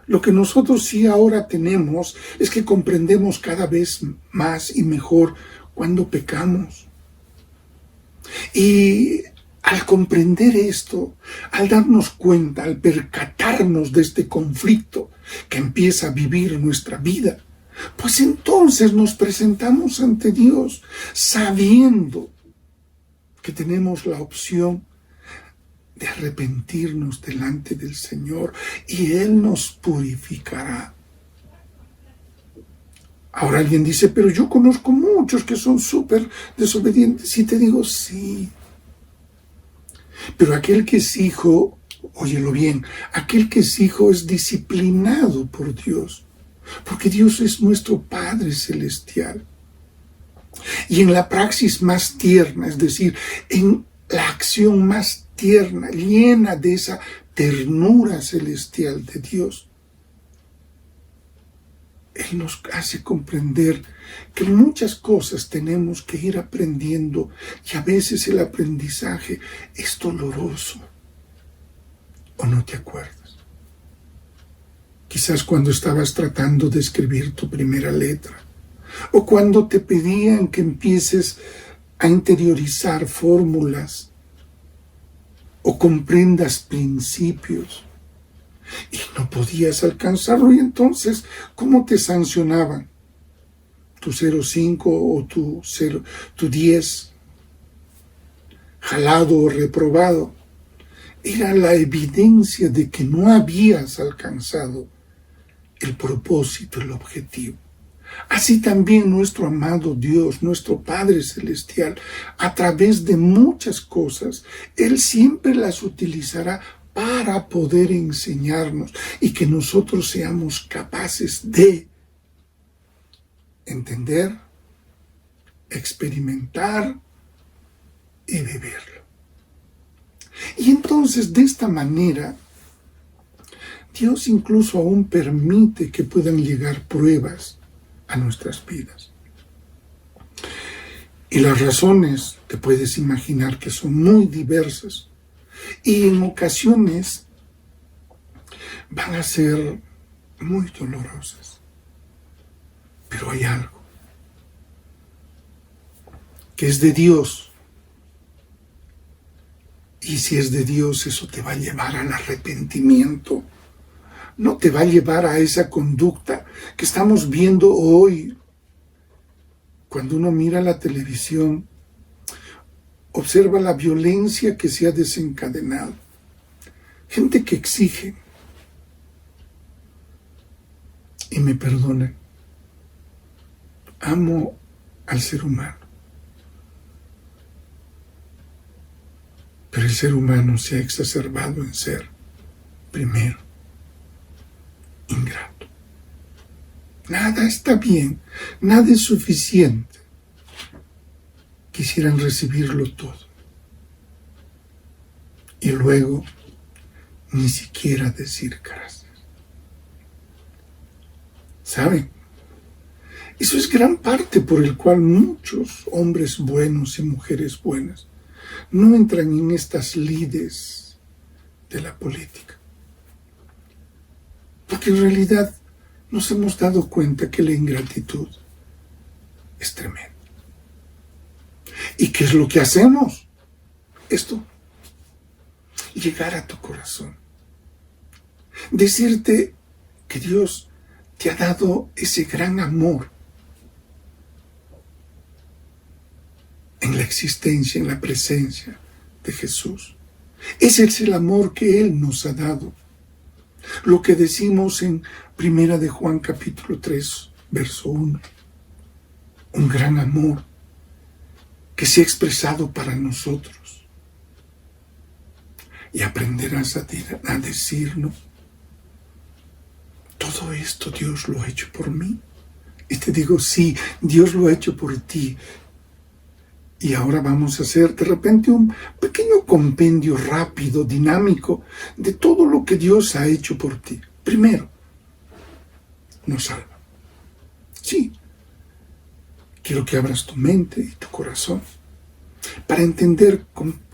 Speaker 1: Lo que nosotros sí ahora tenemos es que comprendemos cada vez más y mejor cuando pecamos. Y al comprender esto, al darnos cuenta, al percatarnos de este conflicto que empieza a vivir nuestra vida, pues entonces nos presentamos ante Dios sabiendo que tenemos la opción de arrepentirnos delante del Señor y Él nos purificará. Ahora alguien dice, pero yo conozco muchos que son súper desobedientes. Y te digo, sí. Pero aquel que es hijo, óyelo bien, aquel que es hijo es disciplinado por Dios, porque Dios es nuestro Padre Celestial. Y en la praxis más tierna, es decir, en la acción más tierna, llena de esa ternura celestial de Dios, Él nos hace comprender que muchas cosas tenemos que ir aprendiendo y a veces el aprendizaje es doloroso. ¿O no te acuerdas? Quizás cuando estabas tratando de escribir tu primera letra, o cuando te pedían que empieces a interiorizar fórmulas, o comprendas principios, y no podías alcanzarlo, y entonces, ¿cómo te sancionaban? Tu 0,5 o tu 10, jalado o reprobado. Era la evidencia de que no habías alcanzado el propósito, el objetivo. Así también nuestro amado Dios, nuestro Padre Celestial, a través de muchas cosas, Él siempre las utilizará para poder enseñarnos y que nosotros seamos capaces de entender, experimentar y vivirlo. Y entonces, de esta manera, Dios incluso aún permite que puedan llegar pruebas a nuestras vidas. Y las razones, te puedes imaginar que son muy diversas. Y en ocasiones van a ser muy dolorosas. Pero hay algo que es de Dios. Y si es de Dios, eso te va a llevar al arrepentimiento. No te va a llevar a esa conducta que estamos viendo hoy. Cuando uno mira la televisión, observa la violencia que se ha desencadenado. Gente que exige. Y me perdonen. Amo al ser humano. Pero el ser humano se ha exacerbado en ser, primero, ingrato. Nada está bien, nada es suficiente. Quisieran recibirlo todo. Y luego, ni siquiera decir gracias. ¿Saben? Eso es gran parte por el cual muchos hombres buenos y mujeres buenas no entran en estas lides de la política. Porque en realidad nos hemos dado cuenta que la ingratitud es tremenda. ¿Y qué es lo que hacemos? Esto, llegar a tu corazón. Decirte que Dios te ha dado ese gran amor en la existencia, en la presencia de Jesús. Ese es el amor que Él nos ha dado. Lo que decimos en 1 de Juan capítulo 3, verso 1. Un gran amor que se ha expresado para nosotros. Y aprenderás a decirnos, todo esto Dios lo ha hecho por mí. Y te digo, sí, Dios lo ha hecho por ti. Y ahora vamos a hacer de repente un pequeño compendio rápido, dinámico, de todo lo que Dios ha hecho por ti. Primero, nos salva. Sí, quiero que abras tu mente y tu corazón para entender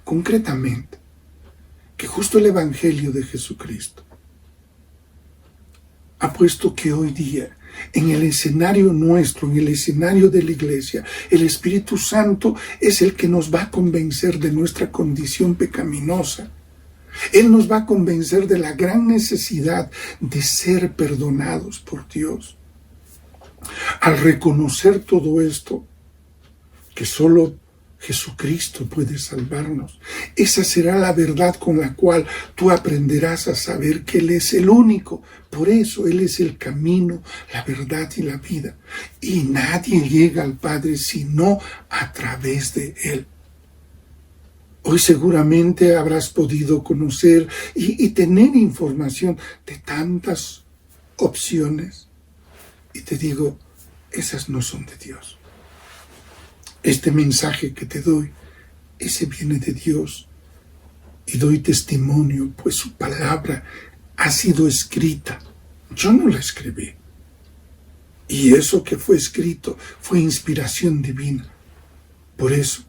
Speaker 1: concretamente que justo el Evangelio de Jesucristo ha puesto que hoy día, en el escenario nuestro, en el escenario de la iglesia, el Espíritu Santo es el que nos va a convencer de nuestra condición pecaminosa. Él nos va a convencer de la gran necesidad de ser perdonados por Dios. Al reconocer todo esto, que solo Jesucristo puede salvarnos, esa será la verdad con la cual tú aprenderás a saber que Él es el único. Por eso Él es el camino, la verdad y la vida. Y nadie llega al Padre sino a través de Él. Hoy seguramente habrás podido conocer y tener información de tantas opciones. Y te digo, esas no son de Dios. Este mensaje que te doy, ese viene de Dios. Y doy testimonio, pues su palabra ha sido escrita. Yo no la escribí. Y eso que fue escrito fue inspiración divina. Por eso,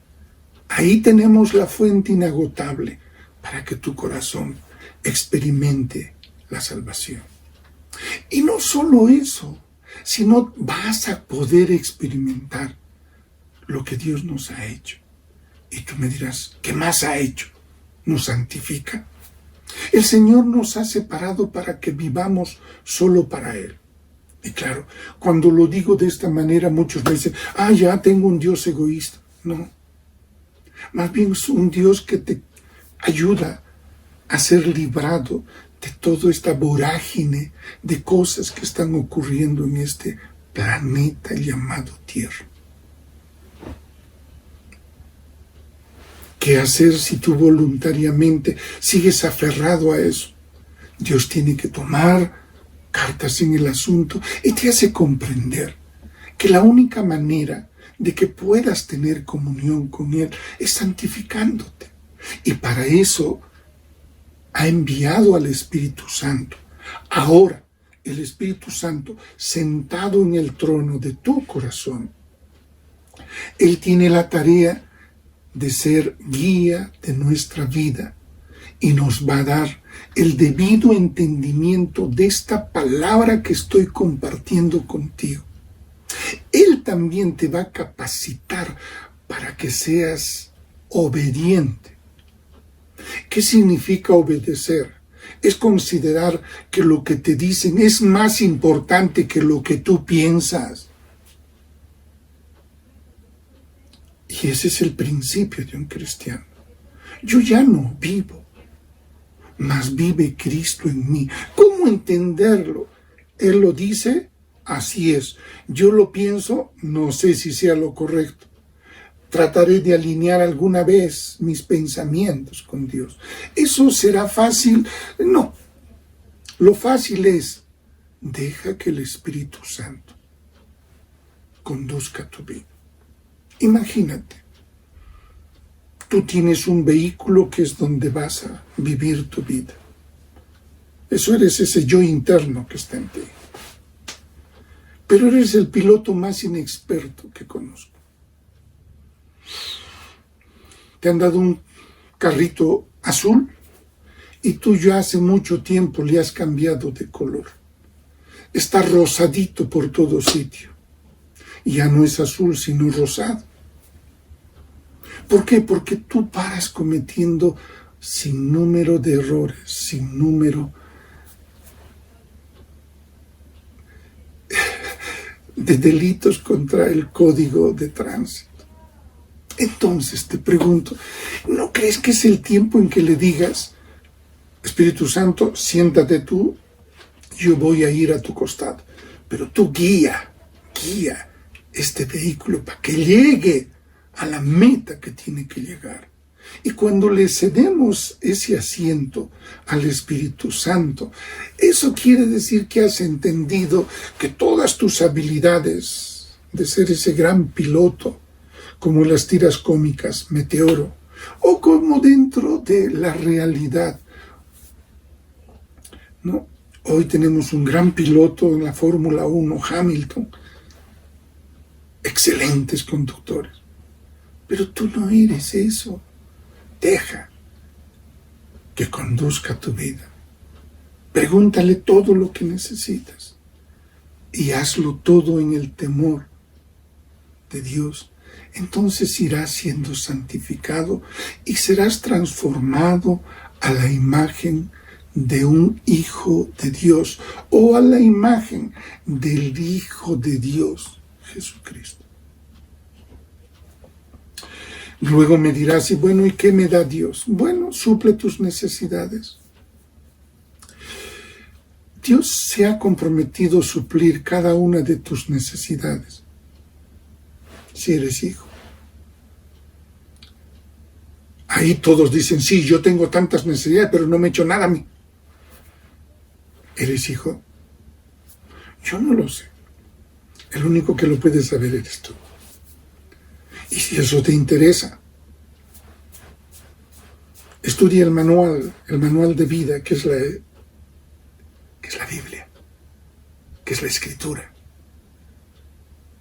Speaker 1: ahí tenemos la fuente inagotable para que tu corazón experimente la salvación. Y no solo eso, sino vas a poder experimentar lo que Dios nos ha hecho. Y tú me dirás, ¿qué más ha hecho? Nos santifica. El Señor nos ha separado para que vivamos solo para Él. Y claro, cuando lo digo de esta manera, muchos me dicen, ya tengo un Dios egoísta. No, más bien es un Dios que te ayuda a ser librado de toda esta vorágine de cosas que están ocurriendo en este planeta llamado Tierra. ¿Qué hacer si tú voluntariamente sigues aferrado a eso? Dios tiene que tomar cartas en el asunto y te hace comprender que la única manera de que puedas tener comunión con Él es santificándote. Y para eso ha enviado al Espíritu Santo. Ahora, el Espíritu Santo, sentado en el trono de tu corazón, Él tiene la tarea de ser guía de nuestra vida y nos va a dar el debido entendimiento de esta palabra que estoy compartiendo contigo. Él también te va a capacitar para que seas obediente. ¿Qué significa obedecer? Es considerar que lo que te dicen es más importante que lo que tú piensas. Y ese es el principio de un cristiano. Yo ya no vivo, mas vive Cristo en mí. ¿Cómo entenderlo? Él lo dice, así es. Yo lo pienso, no sé si sea lo correcto. Trataré de alinear alguna vez mis pensamientos con Dios. ¿Eso será fácil? No. Lo fácil es, deja que el Espíritu Santo conduzca tu vida. Imagínate, tú tienes un vehículo que es donde vas a vivir tu vida. Eso eres ese yo interno que está en ti. Pero eres el piloto más inexperto que conozco. Te han dado un carrito azul y tú ya hace mucho tiempo le has cambiado de color. Está rosadito por todo sitio. Y ya no es azul, sino rosado. ¿Por qué? Porque tú paras cometiendo sin número de errores, sin número de delitos contra el código de tránsito. Entonces te pregunto, ¿no crees que es el tiempo en que le digas, Espíritu Santo, siéntate tú, yo voy a ir a tu costado, pero tú guía este vehículo para que llegue a la meta que tiene que llegar? Y cuando le cedemos ese asiento al Espíritu Santo, eso quiere decir que has entendido que todas tus habilidades de ser ese gran piloto, como las tiras cómicas Meteoro, o como dentro de la realidad, ¿no? Hoy tenemos un gran piloto en la Fórmula 1, Hamilton, excelentes conductores, pero tú no eres eso. Deja que conduzca tu vida. Pregúntale todo lo que necesitas y hazlo todo en el temor de Dios. Entonces irás siendo santificado y serás transformado a la imagen de un hijo de Dios o a la imagen del Hijo de Dios, Jesucristo. Luego me dirás, y bueno, ¿y qué me da Dios? Bueno, suple tus necesidades. Dios se ha comprometido a suplir cada una de tus necesidades. Si eres hijo. Ahí todos dicen, sí, yo tengo tantas necesidades, pero no me he hecho nada a mí. ¿Eres hijo? Yo no lo sé. El único que lo puede saber eres tú. Y si eso te interesa, estudia el manual de vida, que es la Biblia, que es la Escritura.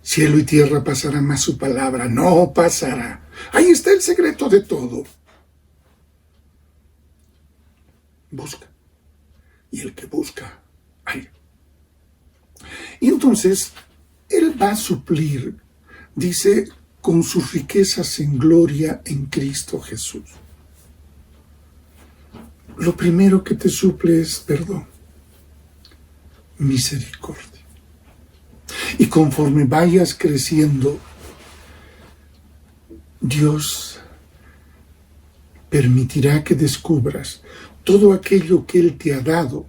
Speaker 1: Cielo y tierra pasará, mas su palabra no pasará. Ahí está el secreto de todo. Busca. Y el que busca, halla. Y entonces, Él va a suplir, dice, con sus riquezas en gloria en Cristo Jesús. Lo primero que te suple es perdón, misericordia. Y conforme vayas creciendo, Dios permitirá que descubras todo aquello que Él te ha dado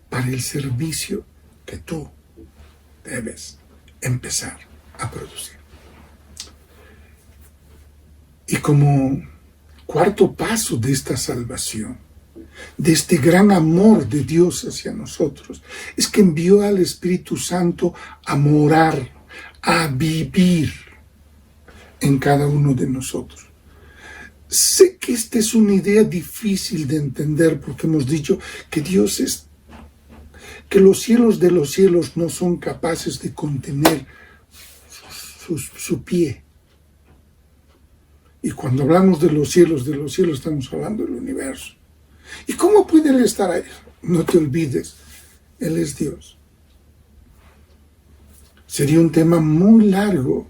Speaker 1: para el servicio que tú debes empezar a producir. Y como cuarto paso de esta salvación, de este gran amor de Dios hacia nosotros, es que envió al Espíritu Santo a morar, a vivir en cada uno de nosotros. Sé que esta es una idea difícil de entender porque hemos dicho que que los cielos de los cielos no son capaces de contener su pie. Y cuando hablamos de los cielos estamos hablando del universo. ¿Y cómo puede Él estar ahí? No te olvides, Él es Dios. Sería un tema muy largo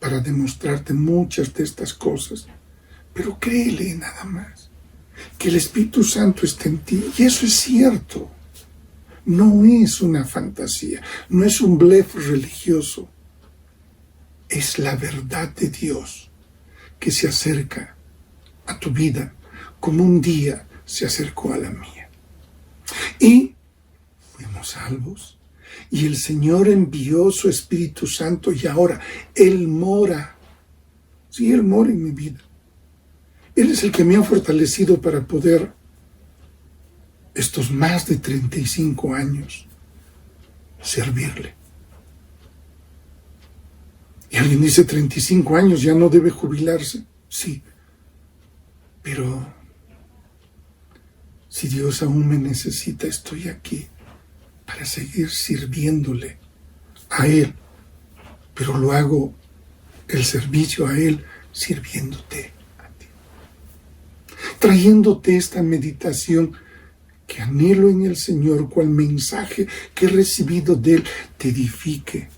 Speaker 1: para demostrarte muchas de estas cosas, pero créele nada más, que el Espíritu Santo está en ti, y eso es cierto. No es una fantasía, no es un blef religioso, es la verdad de Dios que se acerca a tu vida como un día se acercó a la mía. Y fuimos salvos, y el Señor envió su Espíritu Santo, y ahora Él mora. Sí, Él mora en mi vida. Él es el que me ha fortalecido para poder estos más de 35 años servirle. Y alguien dice, 35 años, ya no debe jubilarse. Sí, pero si Dios aún me necesita, estoy aquí para seguir sirviéndole a Él. Pero lo hago, el servicio a Él, sirviéndote a ti. Trayéndote esta meditación que anhelo en el Señor, cual mensaje que he recibido de Él te edifique.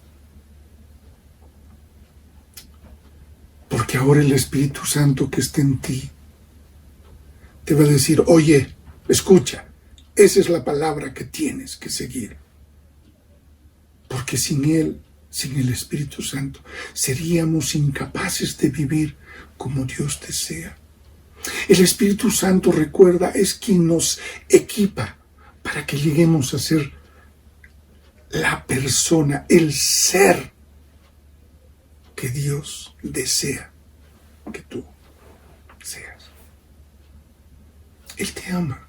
Speaker 1: Porque ahora el Espíritu Santo que está en ti te va a decir, oye, escucha, esa es la palabra que tienes que seguir. Porque sin Él, sin el Espíritu Santo, seríamos incapaces de vivir como Dios desea. El Espíritu Santo, recuerda, es quien nos equipa para que lleguemos a ser la persona, el ser que Dios desea que tú seas. Él te ama.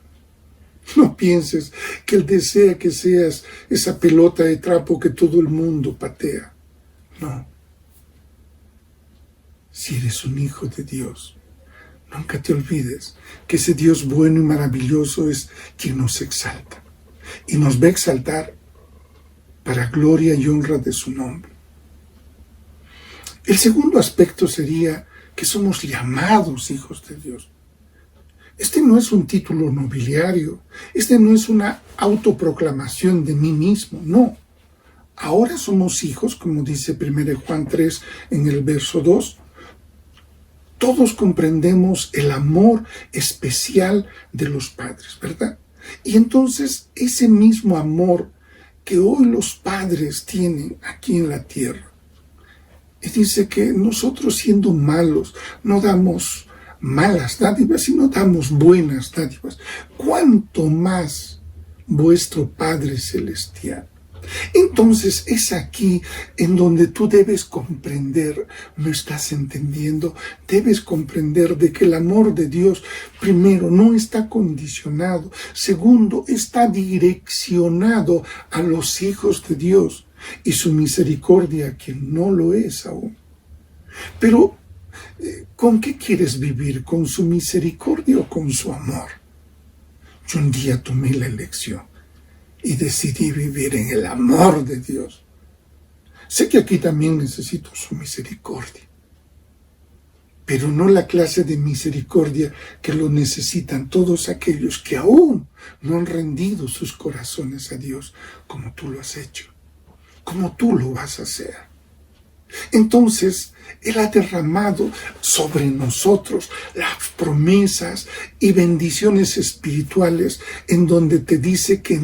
Speaker 1: No pienses que Él desea que seas esa pelota de trapo que todo el mundo patea. No. Si eres un hijo de Dios, nunca te olvides que ese Dios bueno y maravilloso es quien nos exalta. Y nos va a exaltar para gloria y honra de su nombre. El segundo aspecto sería que somos llamados hijos de Dios. Este no es un título nobiliario, este no es una autoproclamación de mí mismo, no. Ahora somos hijos, como dice 1 Juan 3 en el verso 2. Todos comprendemos el amor especial de los padres, ¿verdad? Y entonces ese mismo amor que hoy los padres tienen aquí en la tierra, y dice que nosotros siendo malos no damos malas dádivas, sino damos buenas dádivas. ¿Cuánto más vuestro Padre Celestial? Entonces es aquí en donde tú debes comprender, ¿me estás entendiendo? Debes comprender de que el amor de Dios, primero, no está condicionado, segundo, está direccionado a los hijos de Dios y su misericordia a quien no lo es aún. Pero, ¿con qué quieres vivir? ¿Con su misericordia o con su amor? Yo un día tomé la elección y decidí vivir en el amor de Dios. Sé que aquí también necesito su misericordia, pero no la clase de misericordia que lo necesitan todos aquellos que aún no han rendido sus corazones a Dios como tú lo has hecho, como tú lo vas a hacer. Entonces, Él ha derramado sobre nosotros las promesas y bendiciones espirituales en donde te dice que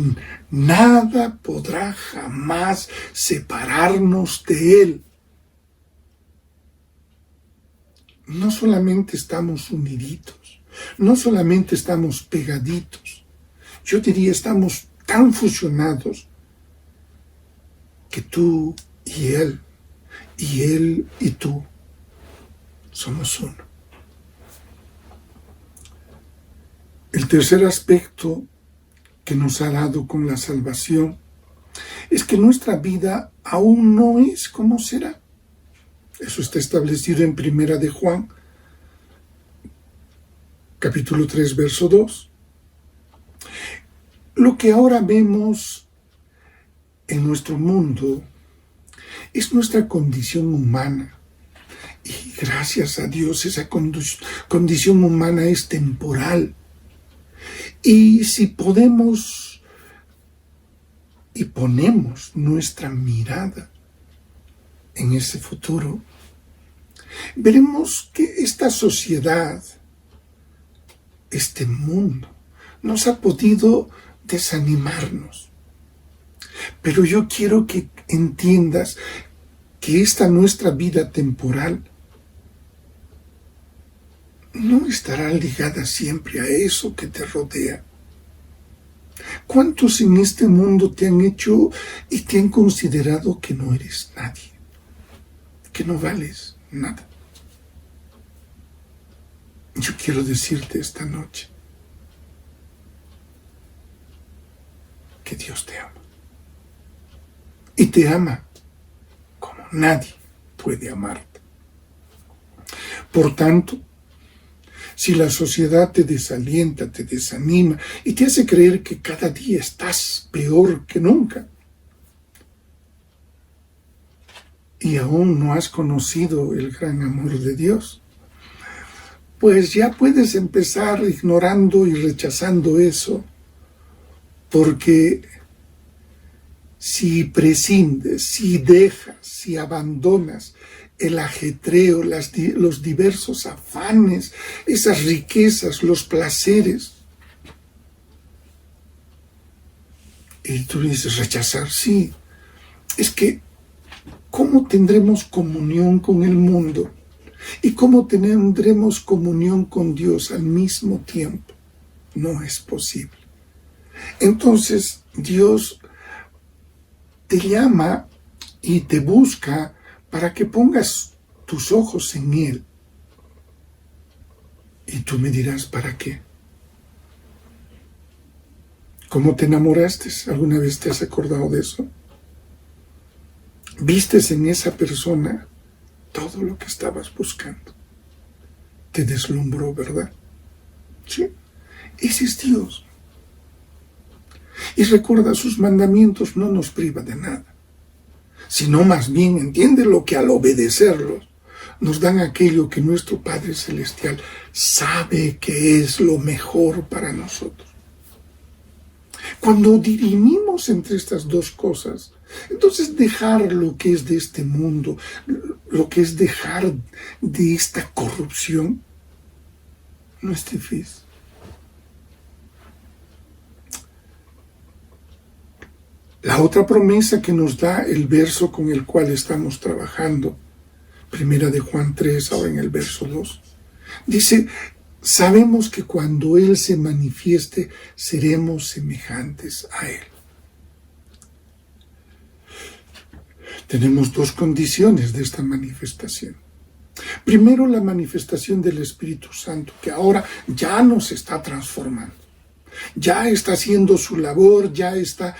Speaker 1: nada podrá jamás separarnos de Él. No solamente estamos uniditos, no solamente estamos pegaditos, yo diría estamos tan fusionados que tú y Él y tú somos uno. tercer aspecto que nos ha dado con la salvación es que nuestra vida aún no es como será. Eso está establecido en Primera de Juan, capítulo 3, verso 2. Lo que ahora vemos en nuestro mundo es nuestra condición humana. Y gracias a Dios esa condición humana es temporal. Y si podemos y ponemos nuestra mirada en ese futuro, veremos que esta sociedad, este mundo, nos ha podido desanimarnos. Pero yo quiero que entiendas que esta nuestra vida temporal no estará ligada siempre a eso que te rodea. ¿Cuántos en este mundo te han hecho y te han considerado que no eres nadie, que no vales nada? Yo quiero decirte esta noche que Dios te ama. Y te ama como nadie puede amarte. Por tanto, si la sociedad te desalienta, te desanima y te hace creer que cada día estás peor que nunca, y aún no has conocido el gran amor de Dios, pues ya puedes empezar ignorando y rechazando eso, porque si prescindes, si dejas, si abandonas el ajetreo, los diversos afanes, esas riquezas, los placeres, y tú dices rechazar, sí, es que ¿cómo tendremos comunión con el mundo? ¿Y cómo tendremos comunión con Dios al mismo tiempo? No es posible. Entonces Dios te llama y te busca para que pongas tus ojos en Él. Y tú me dirás, ¿para qué? ¿Cómo te enamoraste? ¿Alguna vez te has acordado de eso? Vistes en esa persona todo lo que estabas buscando. Te deslumbró, ¿verdad? Sí, ese es Dios. Y recuerda, sus mandamientos no nos priva de nada, sino más bien entiende lo que al obedecerlos nos dan aquello que nuestro Padre Celestial sabe que es lo mejor para nosotros. Cuando dirimimos entre estas dos cosas, entonces dejar lo que es de este mundo, lo que es dejar de esta corrupción, no es difícil. La otra promesa que nos da el verso con el cual estamos trabajando, Primera de Juan 3, ahora en el verso 2, dice, sabemos que cuando Él se manifieste, seremos semejantes a Él. Tenemos dos condiciones de esta manifestación. Primero, la manifestación del Espíritu Santo, que ahora ya nos está transformando. Ya está haciendo su labor, ya está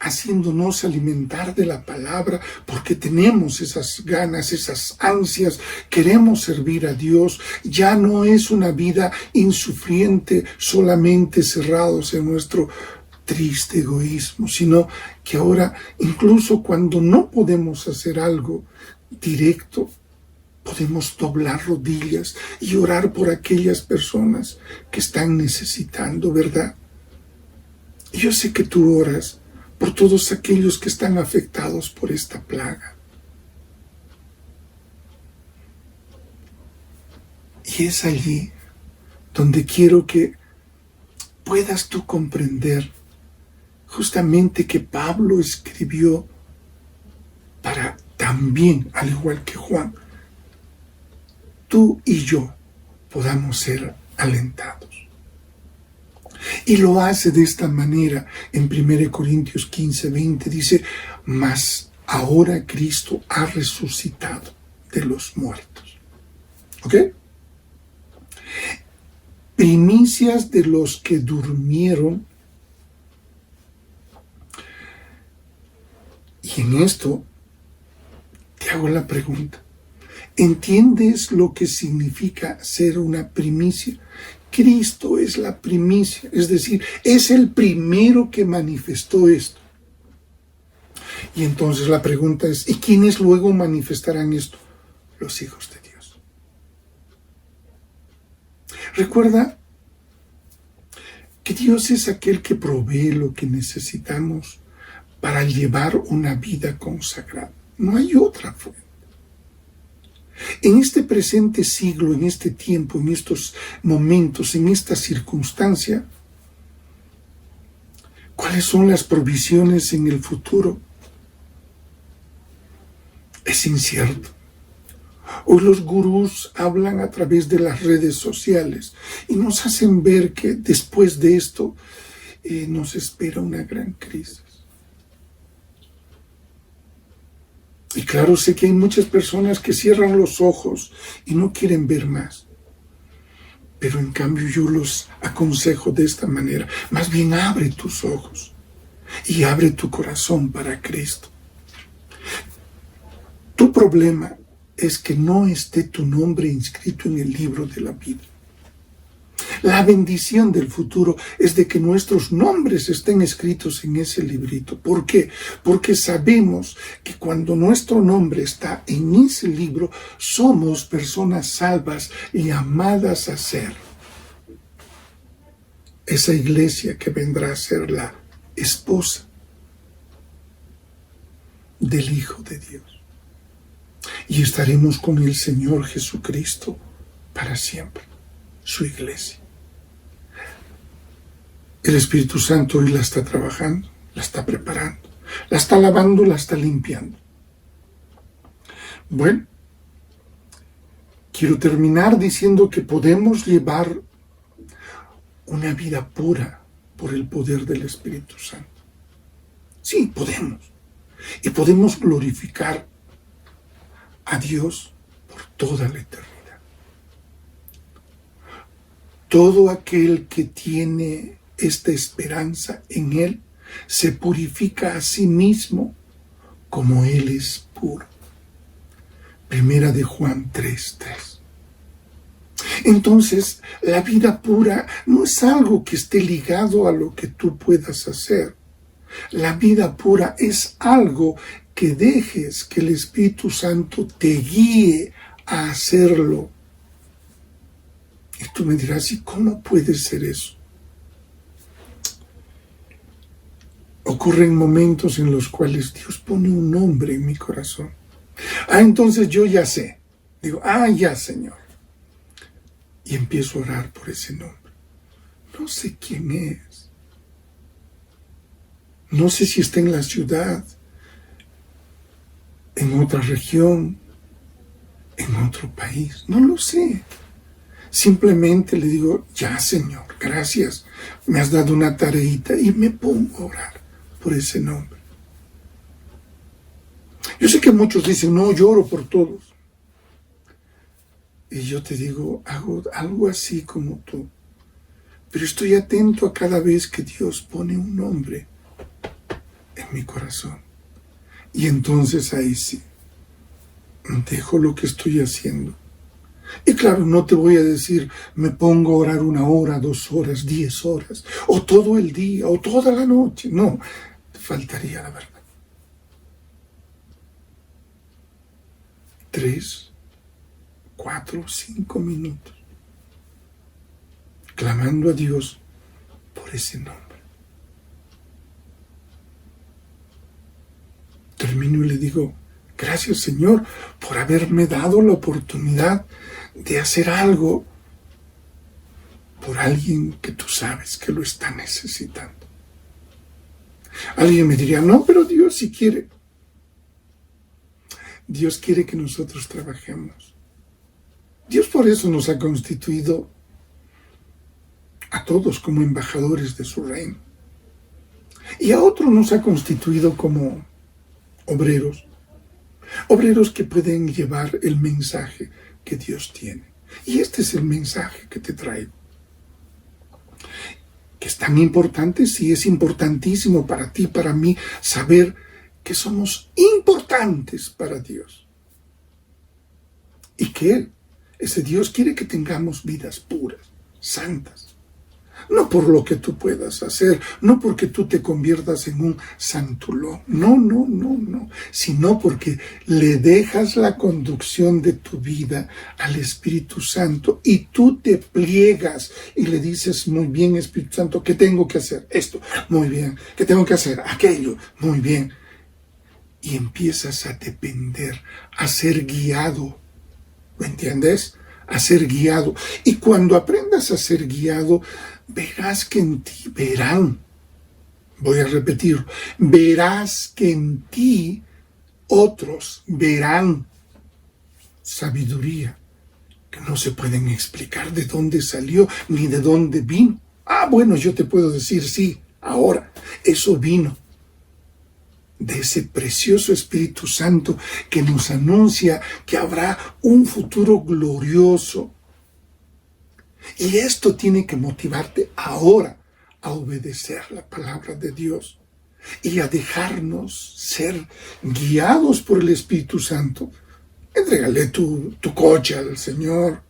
Speaker 1: haciéndonos alimentar de la palabra, porque tenemos esas ganas, esas ansias, queremos servir a Dios. Ya no es una vida insufriente, solamente cerrados en nuestro triste egoísmo, sino que ahora, incluso cuando no podemos hacer algo directo, podemos doblar rodillas y orar por aquellas personas que están necesitando, ¿verdad? Yo sé que tú oras por todos aquellos que están afectados por esta plaga. Y es allí donde quiero que puedas tú comprender justamente que Pablo escribió para también, al igual que Juan, tú y yo podamos ser alentados. Y lo hace de esta manera en 1 Corintios 15, 20, dice, mas ahora Cristo ha resucitado de los muertos. ¿Ok? primicias de los que durmieron. Y en esto te hago la pregunta. ¿Entiendes lo que significa ser una primicia? Cristo es la primicia, es decir, es el primero que manifestó esto. Y entonces la pregunta es, ¿y quiénes luego manifestarán esto? Los hijos de Dios. Recuerda que Dios es aquel que provee lo que necesitamos para llevar una vida consagrada. No hay otra fuente. En este presente siglo, en este tiempo, en estos momentos, en esta circunstancia, ¿cuáles son las provisiones en el futuro? Es incierto. Hoy los gurús hablan a través de las redes sociales y nos hacen ver que después de esto nos espera una gran crisis. Y claro, sé que hay muchas personas que cierran los ojos y no quieren ver más. Pero en cambio yo los aconsejo de esta manera. Más bien abre tus ojos y abre tu corazón para Cristo. Tu problema es que no esté tu nombre inscrito en el libro de la vida. La bendición del futuro es de que nuestros nombres estén escritos en ese librito. ¿Por qué? Porque sabemos que cuando nuestro nombre está en ese libro, somos personas salvas y llamadas a ser esa iglesia que vendrá a ser la esposa del Hijo de Dios. Y estaremos con el Señor Jesucristo para siempre, su iglesia. El Espíritu Santo hoy la está trabajando, la está preparando, la está lavando, la está limpiando. Bueno, quiero terminar diciendo que podemos llevar una vida pura por el poder del Espíritu Santo. Sí, podemos. Y podemos glorificar a Dios por toda la eternidad. Todo aquel que tiene esta esperanza en Él se purifica a sí mismo como Él es puro. Primera de Juan 3:3. Entonces, la vida pura no es algo que esté ligado a lo que tú puedas hacer. La vida pura es algo que dejes que el Espíritu Santo te guíe a hacerlo. Y tú me dirás, ¿y cómo puede ser eso? Ocurren momentos en los cuales Dios pone un nombre en mi corazón. Entonces yo ya sé. Digo, ya, Señor. Y empiezo a orar por ese nombre. No sé quién es. No sé si está en la ciudad, en otra región, en otro país. No lo sé. Simplemente le digo, ya, Señor, gracias. Me has dado una tareita y me pongo a orar por ese nombre. Yo sé que muchos dicen, no, yo oro por todos. Y yo te digo, hago algo así como tú. Pero estoy atento a cada vez que Dios pone un nombre en mi corazón. Y entonces ahí sí, dejo lo que estoy haciendo. Y claro, no te voy a decir, me pongo a orar 1 hora, 2 horas, 10 horas, o todo el día, o toda la noche. No, te faltaría la verdad. 3, 4, 5 minutos, clamando a Dios por ese nombre. Termino y le digo, gracias, Señor, por haberme dado la oportunidad de hacer algo por alguien que tú sabes que lo está necesitando. Alguien me diría, no, pero Dios sí quiere. Dios quiere que nosotros trabajemos. Dios por eso nos ha constituido a todos como embajadores de su reino. Y a otros nos ha constituido como obreros. Obreros que pueden llevar el mensaje que Dios tiene. Y este es el mensaje que te traigo. Es tan importante, sí, es importantísimo para ti, para mí, saber que somos importantes para Dios. Y que Él, ese Dios, quiere que tengamos vidas puras, santas. No por lo que tú puedas hacer, no porque tú te conviertas en un santulón, no, sino porque le dejas la conducción de tu vida al Espíritu Santo y tú te pliegas y le dices, muy bien, Espíritu Santo, ¿qué tengo que hacer? Esto, muy bien, ¿qué tengo que hacer? Aquello, muy bien. Y empiezas a depender, a ser guiado, ¿me entiendes? A ser guiado. Y cuando aprendas a ser guiado, verás que en ti, voy a repetirlo, verás que en ti otros verán sabiduría que no se pueden explicar de dónde salió ni de dónde vino. Bueno, yo te puedo decir, sí, ahora, eso vino de ese precioso Espíritu Santo que nos anuncia que habrá un futuro glorioso. Y esto tiene que motivarte ahora a obedecer la palabra de Dios y a dejarnos ser guiados por el Espíritu Santo. Entrégale tu coche al Señor.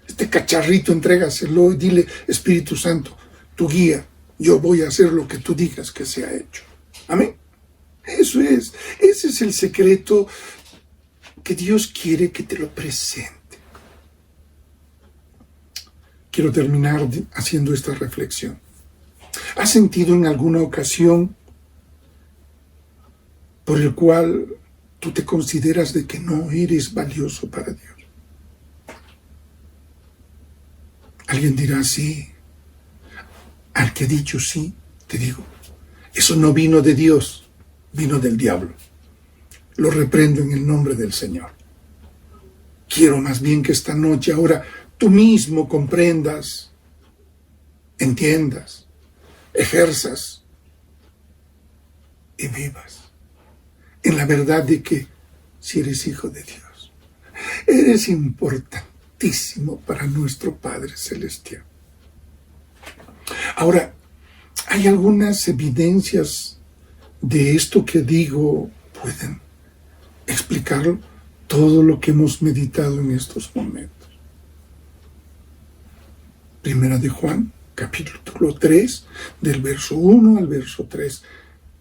Speaker 1: Este cacharrito, entrégaselo y dile, Espíritu Santo, tu guía, yo voy a hacer lo que tú digas que sea hecho. Amén. Eso es. Ese es el secreto que Dios quiere que te lo presente. Quiero terminar haciendo esta reflexión. ¿Has sentido en alguna ocasión por el cual tú te consideras de que no eres valioso para Dios? Alguien dirá sí. Al que ha dicho sí, te digo, eso no vino de Dios, vino del diablo. Lo reprendo en el nombre del Señor. Quiero más bien que esta noche ahora tú mismo comprendas, entiendas, ejerzas y vivas en la verdad de que si eres hijo de Dios, eres importantísimo para nuestro Padre Celestial. Ahora, hay algunas evidencias de esto que digo, pueden explicarlo todo lo que hemos meditado en estos momentos. Primera de Juan, capítulo 3, del verso 1 al verso 3.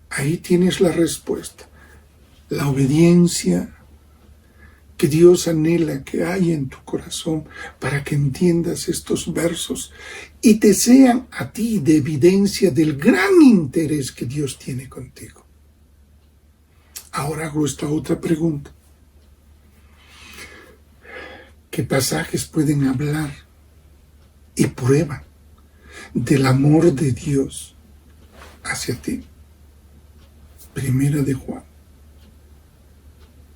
Speaker 1: Ahí tienes la respuesta. La obediencia que Dios anhela que haya en tu corazón para que entiendas estos versos y te sean a ti de evidencia del gran interés que Dios tiene contigo. Ahora hago esta otra pregunta. ¿Qué pasajes pueden hablar y prueban del amor de Dios hacia ti? Primera de Juan,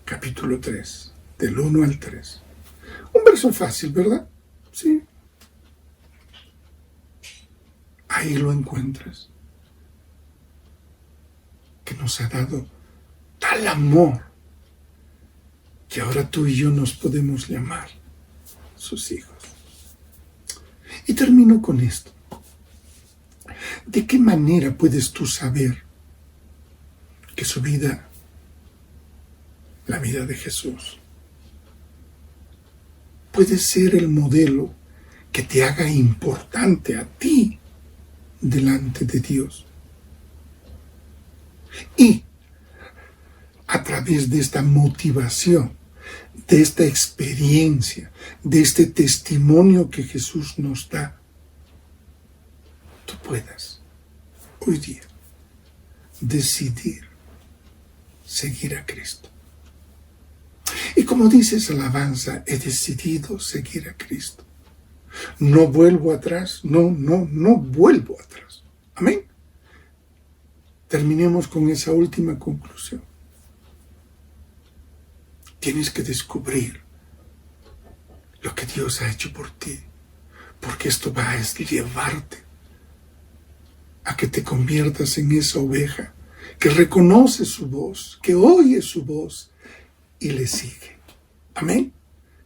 Speaker 1: capítulo 3, del 1 al 3. Un verso fácil, ¿verdad? Sí. Ahí lo encuentras. Que nos ha dado tal amor que ahora tú y yo nos podemos llamar sus hijos. Y termino con esto. ¿De qué manera puedes tú saber que su vida, la vida de Jesús, puede ser el modelo que te haga importante a ti delante de Dios? Y a través de esta motivación, de esta experiencia, de este testimonio que Jesús nos da, tú puedas hoy día decidir seguir a Cristo. Y como dice esa alabanza, he decidido seguir a Cristo. No vuelvo atrás, no vuelvo atrás. Amén. Terminemos con esa última conclusión. Tienes que descubrir lo que Dios ha hecho por ti, porque esto va a llevarte a que te conviertas en esa oveja que reconoce su voz, que oye su voz y le sigue. Amén.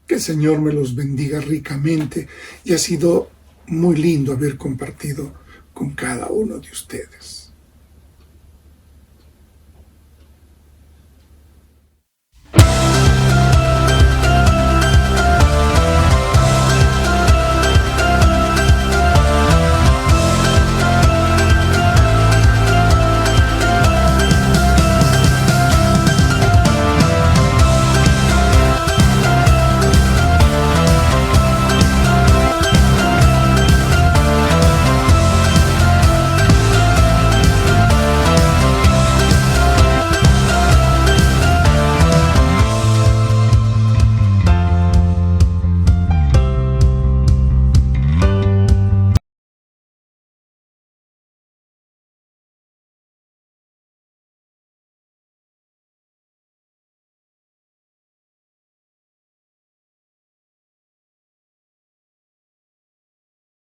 Speaker 1: Que el Señor me los bendiga ricamente y ha sido muy lindo haber compartido con cada uno de ustedes.